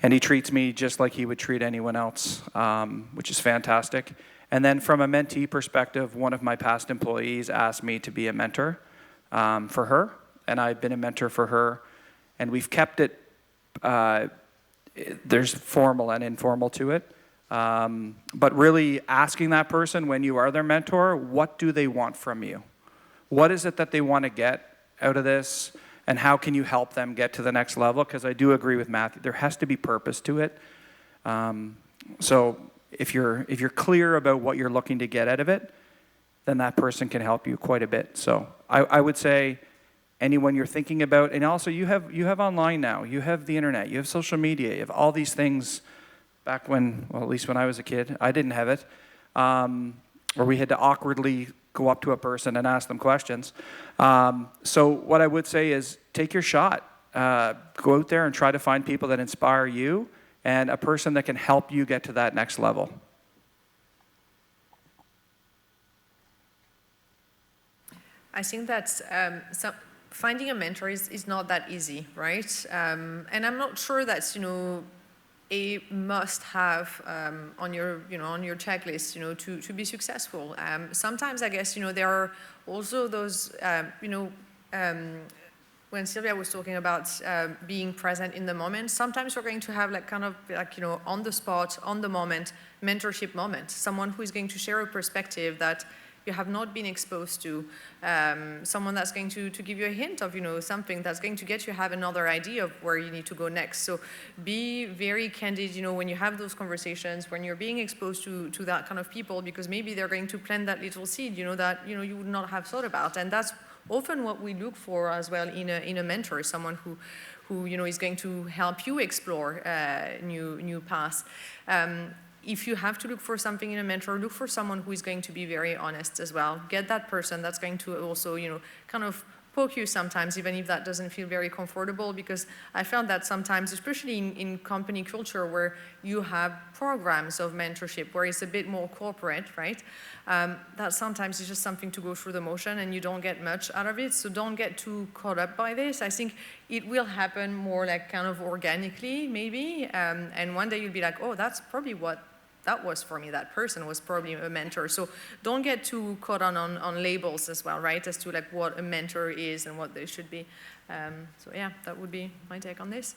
And he treats me just like he would treat anyone else, which is fantastic. And then from a mentee perspective, one of my past employees asked me to be a mentor for her, and I've been a mentor for her. And we've kept it there's formal and informal to it. But really asking that person when you are their mentor, what do they want from you? What is it that they want to get out of this? And how can you help them get to the next level? Because I do agree with Matthew, there has to be purpose to it. So if you're clear about what you're looking to get out of it, then that person can help you quite a bit. So I would say anyone you're thinking about, and also you have online now, you have the internet, you have social media, you have all these things. Back when, well, at least when I was a kid, I didn't have it, where we had to awkwardly go up to a person and ask them questions. So what I would say is take your shot. Go out there and try to find people that inspire you and a person that can help you get to that next level. I think that finding a mentor is not that easy, right? And I'm not sure that's, a must-have on your checklist, to be successful. Sometimes I guess, there are also those, when Sylvia was talking about being present in the moment, sometimes we're going to have on the spot, on the moment, mentorship moment, someone who is going to share a perspective that you have not been exposed to, someone that's going to give you a hint of, something that's going to get you have another idea of where you need to go next. So be very candid, when you have those conversations, when you're being exposed to that kind of people, because maybe they're going to plant that little seed, that, you would not have thought about. And that's often what we look for as well in a mentor, someone who is going to help you explore new paths. If you have to look for something in a mentor, look for someone who is going to be very honest as well. Get that person that's going to also, kind of poke you sometimes, even if that doesn't feel very comfortable, because I found that sometimes, especially in company culture where you have programs of mentorship, where it's a bit more corporate, right? That sometimes is just something to go through the motion and you don't get much out of it. So don't get too caught up by this. I think it will happen more like kind of organically, maybe. And one day you'll be like, oh, that's probably what that was for me. That person was probably a mentor. So don't get too caught on labels as well, right? As to like what a mentor is and what they should be. So yeah, that would be my take on this.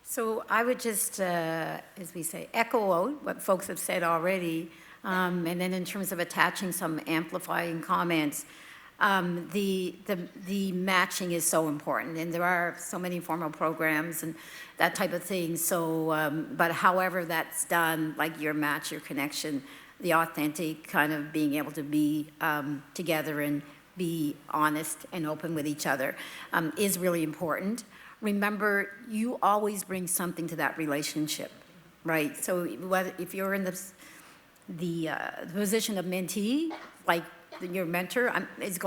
So I would just, as we say, echo out what folks have said already, and then in terms of attaching some amplifying comments, the matching is so important, and there are so many formal programs and that type of thing. So, but however that's done, like your match, your connection, the authentic kind of being able to be together and be honest and open with each other is really important. Remember, you always bring something to that relationship, right? So whether, if you're in the position of mentee, like your mentor is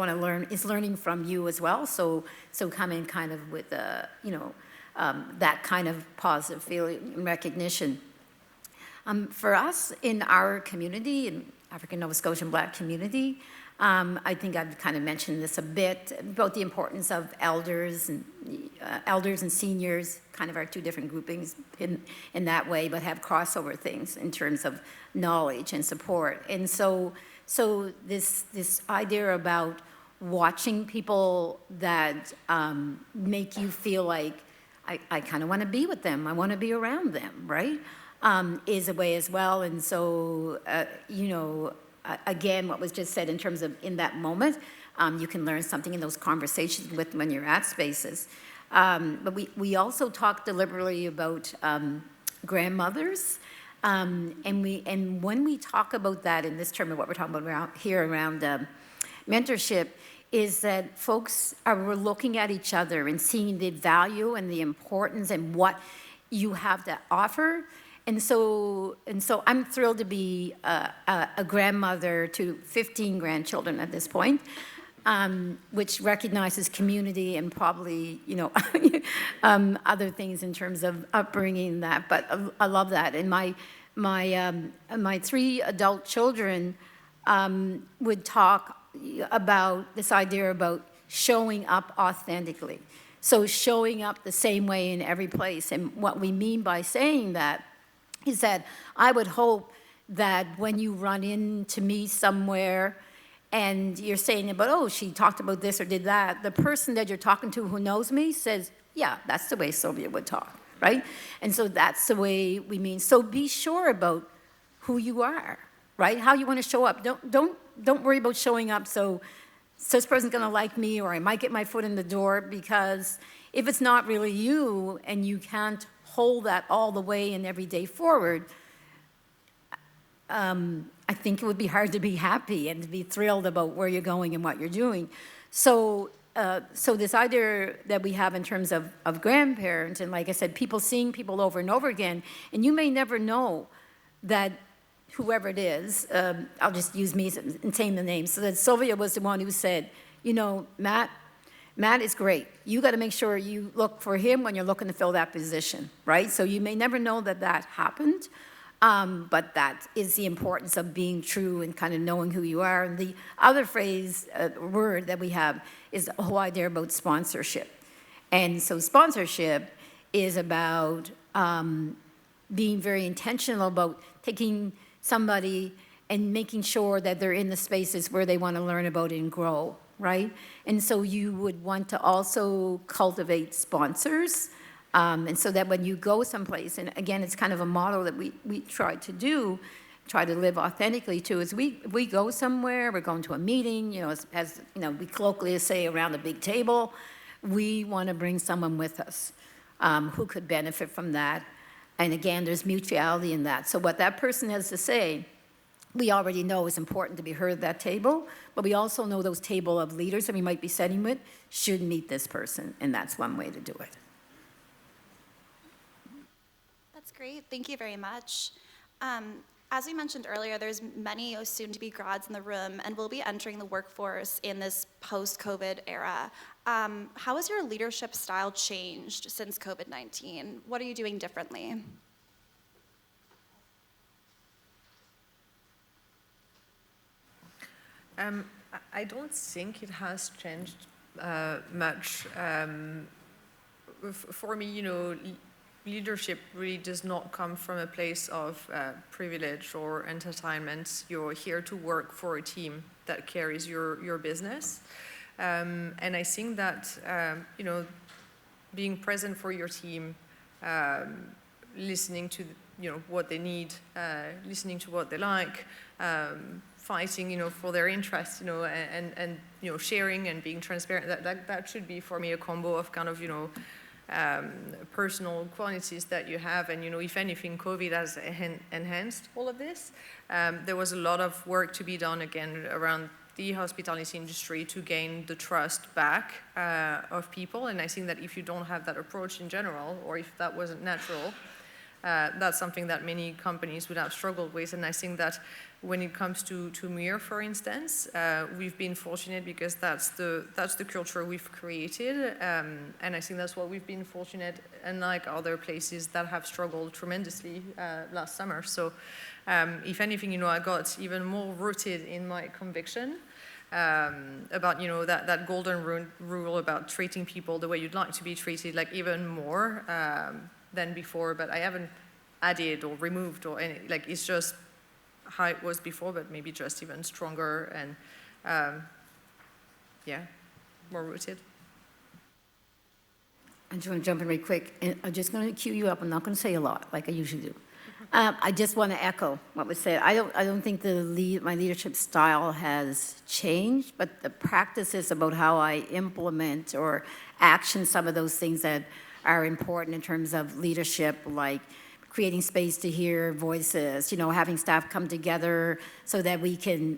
learning from you as well. So come in kind of with that kind of positive feeling and recognition. For us in our community, in African Nova Scotian Black community, I think I've kind of mentioned this a bit about the importance of elders and seniors, kind of our two different groupings in that way, but have crossover things in terms of knowledge and support. And so this idea about watching people that make you feel like I kind of want to be with them, I want to be around them, right? Is a way as well. And so, again, what was just said in terms of in that moment, you can learn something in those conversations with when you're at spaces. But we also talked deliberately about grandmothers. And when we talk about that in this term of what we're talking about around mentorship, is that folks are looking at each other and seeing the value and the importance and what you have to offer. And so I'm thrilled to be a grandmother to 15 grandchildren at this point, which recognizes community and probably, other things in terms of upbringing that. But I love that. And my 3 adult children would talk about this idea about showing up authentically. So showing up the same way in every place. And what we mean by saying that is that I would hope that when you run into me somewhere and you're saying about, oh, she talked about this or did that, the person that you're talking to who knows me says, yeah, that's the way Sylvia would talk, right? And so that's the way we mean. So be sure about who you are, right? How you want to show up. Don't worry about showing up so this person's going to like me, or I might get my foot in the door, because if it's not really you and you can't hold that all the way and every day forward, I think it would be hard to be happy and to be thrilled about where you're going and what you're doing. So this idea that we have in terms of grandparents, and like I said, people seeing people over and over again, and you may never know that whoever it is, I'll just use me and say the name, so that Sylvia was the one who said, you know, Matt is great. You got to make sure you look for him when you're looking to fill that position, right? So you may never know that happened, but that is the importance of being true and kind of knowing who you are. And the other phrase, word that we have is the whole idea about sponsorship. And so sponsorship is about being very intentional about taking somebody and making sure that they're in the spaces where they want to learn about and grow, right? And so you would want to also cultivate sponsors, and so that when you go someplace, and again, it's kind of a model that we try to live authentically to, is we go somewhere, we're going to a meeting, you know, as you know, we colloquially say around a big table, we want to bring someone with us who could benefit from that. And again, there's mutuality in that. So what that person has to say, we already know is important to be heard at that table, but we also know those table of leaders that we might be sitting with should meet this person, and that's one way to do it. That's great. Thank you very much. As we mentioned earlier, there's many soon-to-be grads in the room, and we'll be entering the workforce in this post-COVID era. How has your leadership style changed since COVID-19? What are you doing differently? I don't think it has changed much. For me, you know, leadership really does not come from a place of privilege or entertainment. You're here to work for a team that carries your business. And I think that, you know, being present for your team, listening to, you know, what they need, listening to what they like, fighting, you know, for their interests, you know, and you know, sharing and being transparent, that should be for me a combo of kind of, you know, personal qualities that you have. And, you know, if anything, COVID has enhanced all of this. There was a lot of work to be done, again, around the hospitality industry to gain the trust back of people. And I think that if you don't have that approach in general, or if that wasn't natural, that's something that many companies would have struggled with. And I think that when it comes to Muir, for instance, we've been fortunate because that's the culture we've created, and I think that's what we've been fortunate, unlike other places that have struggled tremendously last summer. So, if anything, you know, I got even more rooted in my conviction about, you know, that golden rule about treating people the way you'd like to be treated, like even more than before. But I haven't added or removed or any, like, it's just how it was before, but maybe just even stronger and, yeah, more rooted. I just want to jump in really quick, and I'm just going to cue you up. I'm not going to say a lot like I usually do. I just want to echo what was said. I don't think my leadership style has changed, but the practices about how I implement or action some of those things that are important in terms of leadership, like creating space to hear voices, you know, having staff come together so that we can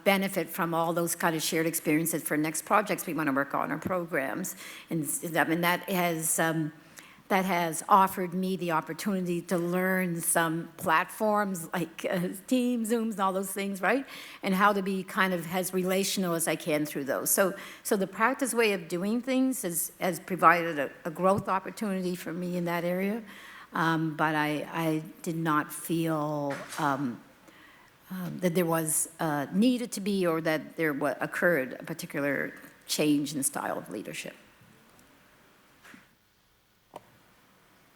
benefit from all those kind of shared experiences for next projects we want to work on or programs. And I mean, that has offered me the opportunity to learn some platforms like Teams, Zooms, and all those things, right? And how to be kind of as relational as I can through those. So the practice way of doing things has provided a growth opportunity for me in that area. But I did not feel that there was needed to be, or that there occurred a particular change in style of leadership.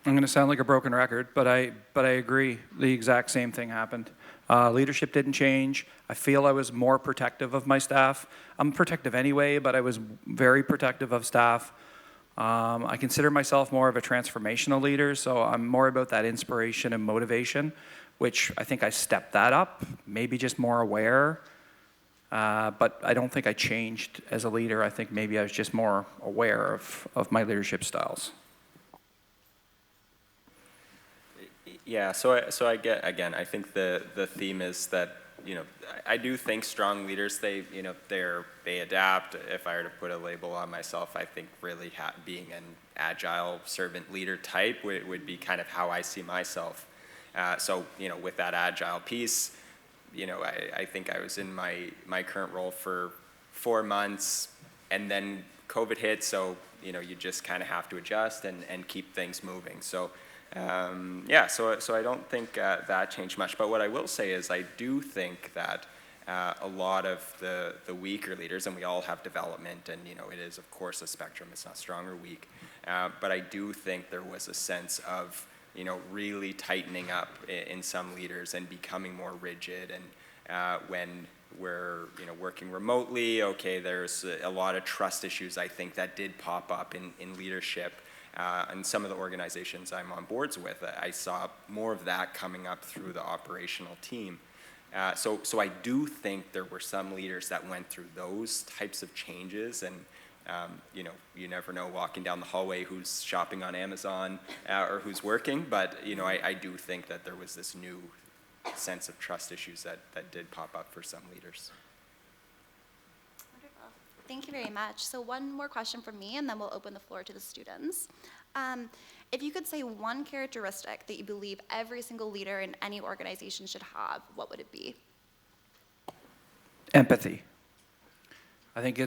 I'm going to sound like a broken record, but I agree. The exact same thing happened. Leadership didn't change. I feel I was more protective of my staff. I'm protective anyway, but I was very protective of staff. I consider myself more of a transformational leader, so I'm more about that inspiration and motivation, which I think I stepped that up, maybe just more aware. But I don't think I changed as a leader. I think maybe I was just more aware of my leadership styles. Yeah, so I get, again, I think the theme is that, I do think strong leaders, they adapt. If I were to put a label on myself, I think really being an agile servant leader type would be kind of how I see myself. So, with that agile piece, I think I was in my current role for 4 months, and then COVID hit, so, you just kind of have to adjust and keep things moving. So, so I don't think that changed much. But what I will say is I do think that a lot of the weaker leaders, and we all have development, and it is of course a spectrum, it's not strong or weak, but I do think there was a sense of really tightening up in some leaders and becoming more rigid. And when we're working remotely, okay, there's a lot of trust issues I think that did pop up in leadership. And some of the organizations I'm on boards with, I saw more of that coming up through the operational team. So I do think there were some leaders that went through those types of changes, and you never know walking down the hallway who's shopping on Amazon or who's working, but I do think that there was this new sense of trust issues that did pop up for some leaders. Thank you very much. So one more question from me, and then we'll open the floor to the students. If you could say one characteristic that you believe every single leader in any organization should have, what would it be? Empathy. I think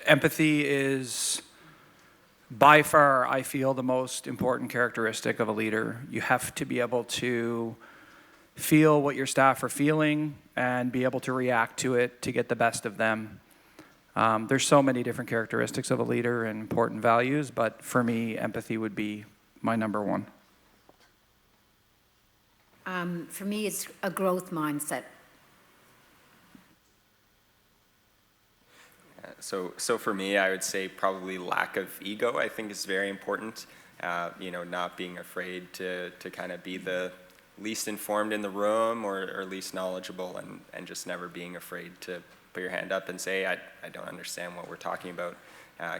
empathy is by far, I feel, the most important characteristic of a leader. You have to be able to feel what your staff are feeling and be able to react to it to get the best of them. There's so many different characteristics of a leader and important values, but for me, empathy would be my number one. For me, it's a growth mindset. So for me, I would say probably lack of ego, I think, is very important. Not being afraid to kind of be the least informed in the room or least knowledgeable, and just never being afraid to put your hand up and say, I don't understand what we're talking about.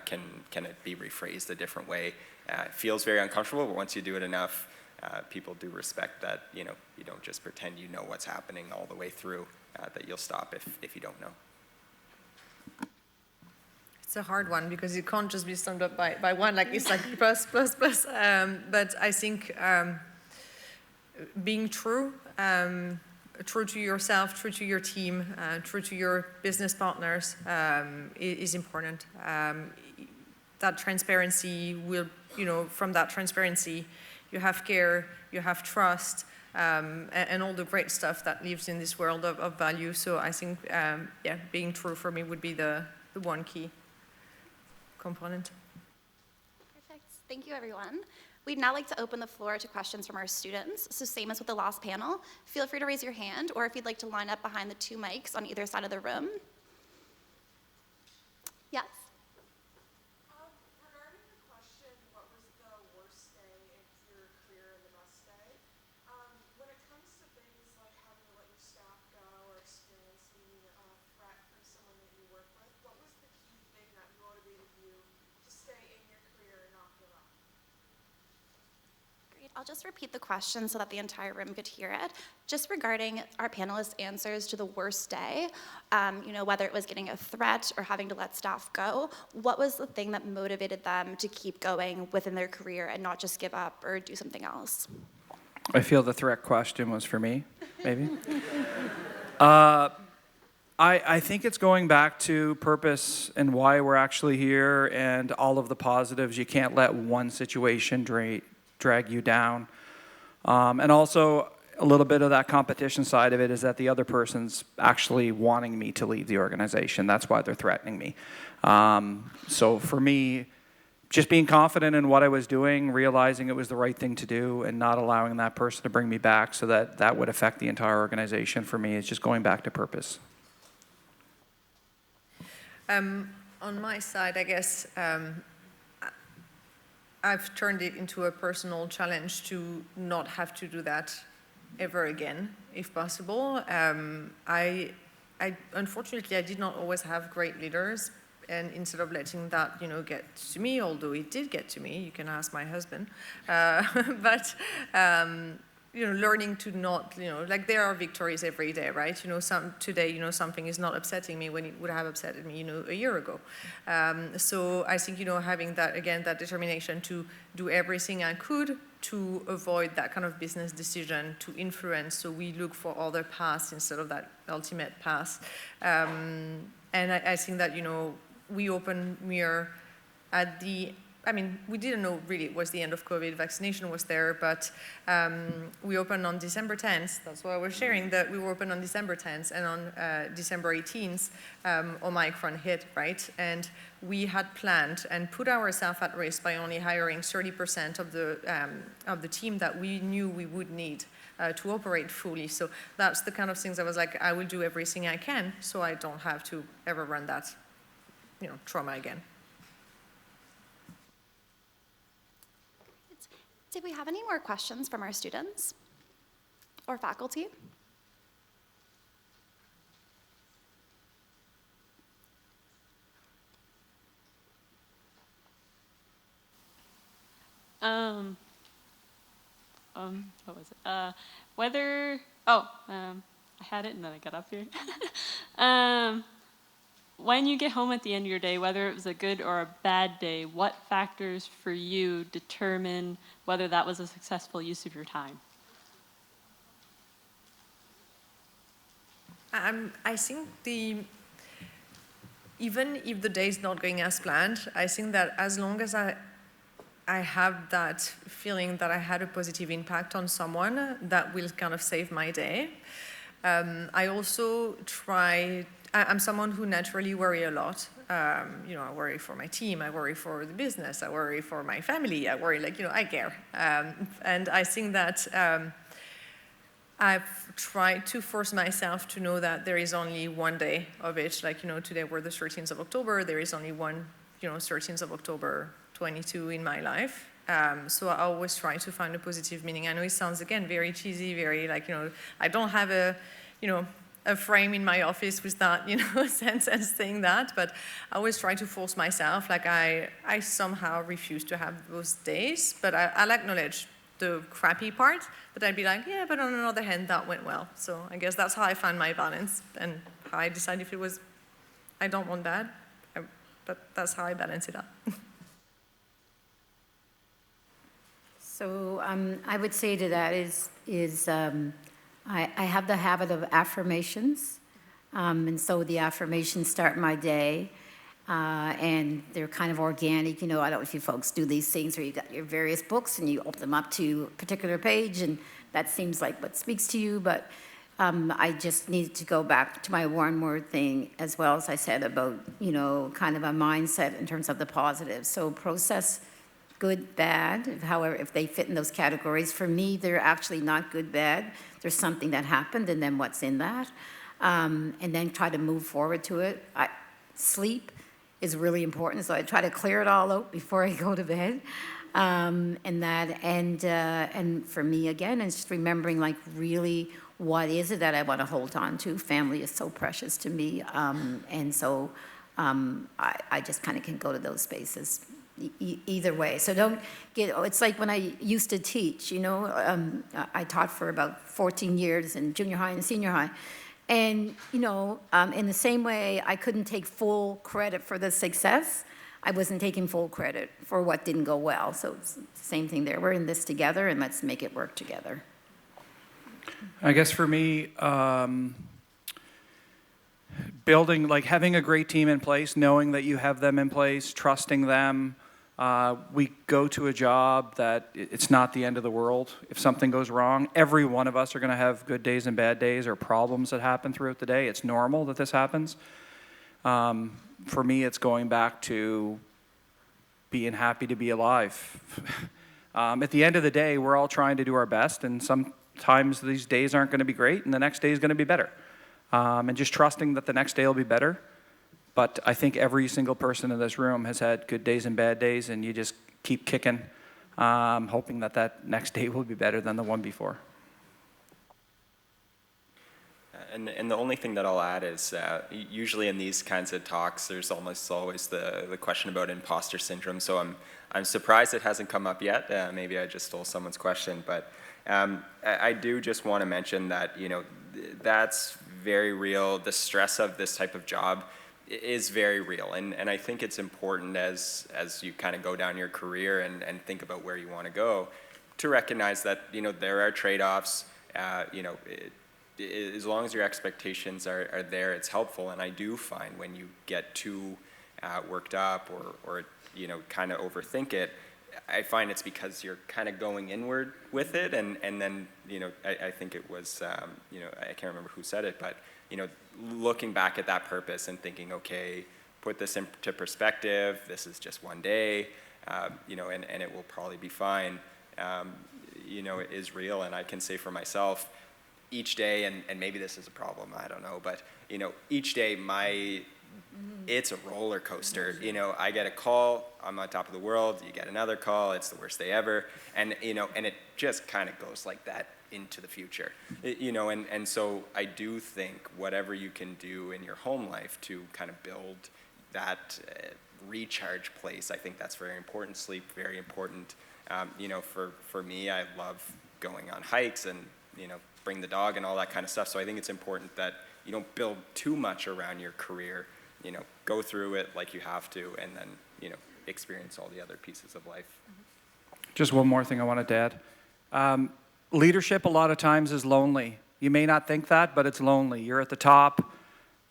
Can it be rephrased a different way? It feels very uncomfortable, but once you do it enough, people do respect that, you don't just pretend you know what's happening all the way through, that you'll stop if you don't know. It's a hard one because it can't just be summed up by one, it's like plus. But I think being true to yourself, true to your team, true to your business partners is important. That transparency will, from that transparency, you have care, you have trust, and all the great stuff that lives in this world of value. So I think, being true for me would be the one key component. Perfect. Thank you, everyone. We'd now like to open the floor to questions from our students. So same as with the last panel, feel free to raise your hand, or if you'd like to line up behind the 2 mics on either side of the room. Yes? Regarding the question, what was the worst day in your career and the best day? When it comes to things like having to let your staff go or experiencing a threat from someone that you work with, what was the key thing that motivated you to stay in your career and not give up? Great. I'll just repeat the question so that the entire room could hear it. Just regarding our panelists' answers to the worst day, whether it was getting a threat or having to let staff go, what was the thing that motivated them to keep going within their career and not just give up or do something else? I feel the threat question was for me, maybe. I think it's going back to purpose and why we're actually here and all of the positives. You can't let one situation drag you down. And also, a little bit of that competition side of it is that the other person's actually wanting me to leave the organization. That's why they're threatening me. So for me, just being confident in what I was doing, realizing it was the right thing to do, and not allowing that person to bring me back so that that would affect the entire organization for me. It's just going back to purpose. On my side, I guess I've turned it into a personal challenge to not have to do that ever again, if possible. Unfortunately, I did not always have great leaders. And instead of letting that, get to me, although it did get to me, you can ask my husband. But learning to not, like there are victories every day, right? Today, something is not upsetting me when it would have upset me, a year ago. So I think, having that, again, that determination to do everything I could to avoid that kind of business decision, to influence, so we look for other paths instead of that ultimate path. And I think that, we opened Muir at we didn't know really it was the end of COVID, vaccination was there, but we opened on December 10th, that's what I was sharing, that we were open on December 10th, and on December 18th, Omicron hit, right? And we had planned and put ourselves at risk by only hiring 30% of the team that we knew we would need to operate fully. So that's the kind of things I was like, I will do everything I can so I don't have to ever run that, trauma again. Did we have any more questions from our students or faculty? What was it? I had it and then I got up here. When you get home at the end of your day, whether it was a good or a bad day, what factors for you determine whether that was a successful use of your time? I think even if the day is not going as planned, I think that as long as I have that feeling that I had a positive impact on someone, that will kind of save my day. I also I'm someone who naturally worry a lot. I worry for my team, I worry for the business, I worry for my family, I worry, I care. And I think that I've tried to force myself to know that there is only one day of it. Today we're the 13th of October, there is only one, 13th of October 22 in my life. So I always try to find a positive meaning. I know it sounds, again, very cheesy, very I don't have a frame in my office with that, sentence saying that, but I always try to force myself. I somehow refuse to have those days, but I'll acknowledge the crappy part, but I'd be like, yeah, but on another hand, that went well. So I guess that's how I find my balance and how I decide if it was, I don't want bad, but that's how I balance it out. So I would say to that I have the habit of affirmations, and so the affirmations start my day, and they're kind of organic. I don't know if you folks do these things where you got your various books and you open them up to a particular page, and that seems like what speaks to you, but I just need to go back to my one word thing, as well as I said about, kind of a mindset in terms of the positive. So process good, bad, however, if they fit in those categories. For me, they're actually not good, bad. There's something that happened, and then what's in that, and then try to move forward to it. Sleep is really important, so I try to clear it all out before I go to bed, and for me, again, it's just remembering, really, what is it that I want to hold on to? Family is so precious to me, and so I just kind of can go to those spaces. Either way. So don't get, it's like when I used to teach, I taught for about 14 years in junior high and senior high. And, in the same way I couldn't take full credit for the success, I wasn't taking full credit for what didn't go well. So it's the same thing there. We're in this together, and let's make it work together. I guess for me, building, having a great team in place, knowing that you have them in place, trusting them. We go to a job that it's not the end of the world. If something goes wrong, every one of us are going to have good days and bad days or problems that happen throughout the day. It's normal that this happens. For me, it's going back to being happy to be alive. At the end of the day, we're all trying to do our best, and sometimes these days aren't going to be great, and the next day is going to be better. And just trusting that the next day will be better. But I think every single person in this room has had good days and bad days, and you just keep kicking, hoping that that next day will be better than the one before. And the only thing that I'll add is usually in these kinds of talks, there's almost always the question about imposter syndrome. So I'm surprised it hasn't come up yet. Maybe I just stole someone's question, but I do just want to mention that, you know, that's very real. The stress of this type of job is very real, and I think it's important as you kind of go down your career and think about where you want to go, to recognize that, you know, there are trade-offs. You know, as long as your expectations are there, it's helpful. And I do find when you get too worked up or you know, kind of overthink it, I find it's because you're kind of going inward with it, and then, you know, I think it was, you know, I can't remember who said it, but, you know, looking back at that purpose and thinking, okay, put this into perspective, this is just one day, you know, and it will probably be fine, you know, it is real. And I can say for myself, each day, and maybe this is a problem, I don't know, but, you know, each day it's a roller coaster. You know, I get a call, I'm on top of the world, you get another call, it's the worst day ever, and, you know, and it just kind of goes like that into the future. You know, and so I do think whatever you can do in your home life to kind of build that recharge place, I think that's very important. Sleep, very important. You know, for me, I love going on hikes and, you know, bring the dog and all that kind of stuff. So I think it's important that you don't build too much around your career. You know, go through it like you have to, and then, you know, experience all the other pieces of life. Just one more thing I wanted to add. Leadership a lot of times is lonely. You may not think that, but it's lonely. You're at the top.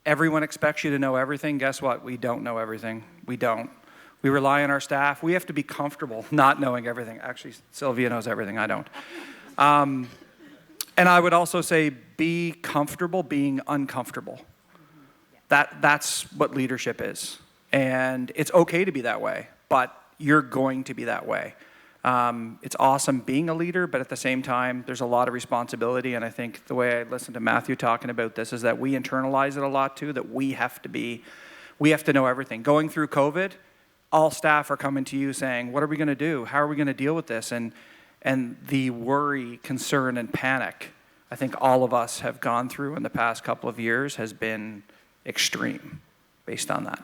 Everyone expects you to know everything. Guess what? We don't know everything. We don't. We rely on our staff. We have to be comfortable not knowing everything. Actually, Sylvia knows everything. I don't. And I would also say be comfortable being uncomfortable. That's what leadership is. And it's okay to be that way, but you're going to be that way. It's awesome being a leader, but at the same time, there's a lot of responsibility. And I think the way I listened to Matthew talking about this is that we internalize it a lot too, that we have to know everything. Going through COVID, all staff are coming to you saying, what are we going to do? How are we going to deal with this? And the worry, concern, and panic, I think all of us have gone through in the past couple of years, has been extreme based on that.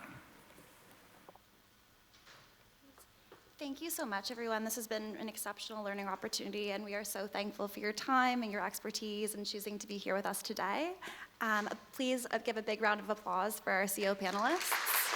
Thank you so much, everyone. This has been an exceptional learning opportunity, and we are so thankful for your time and your expertise and choosing to be here with us today. Please give a big round of applause for our CO panelists.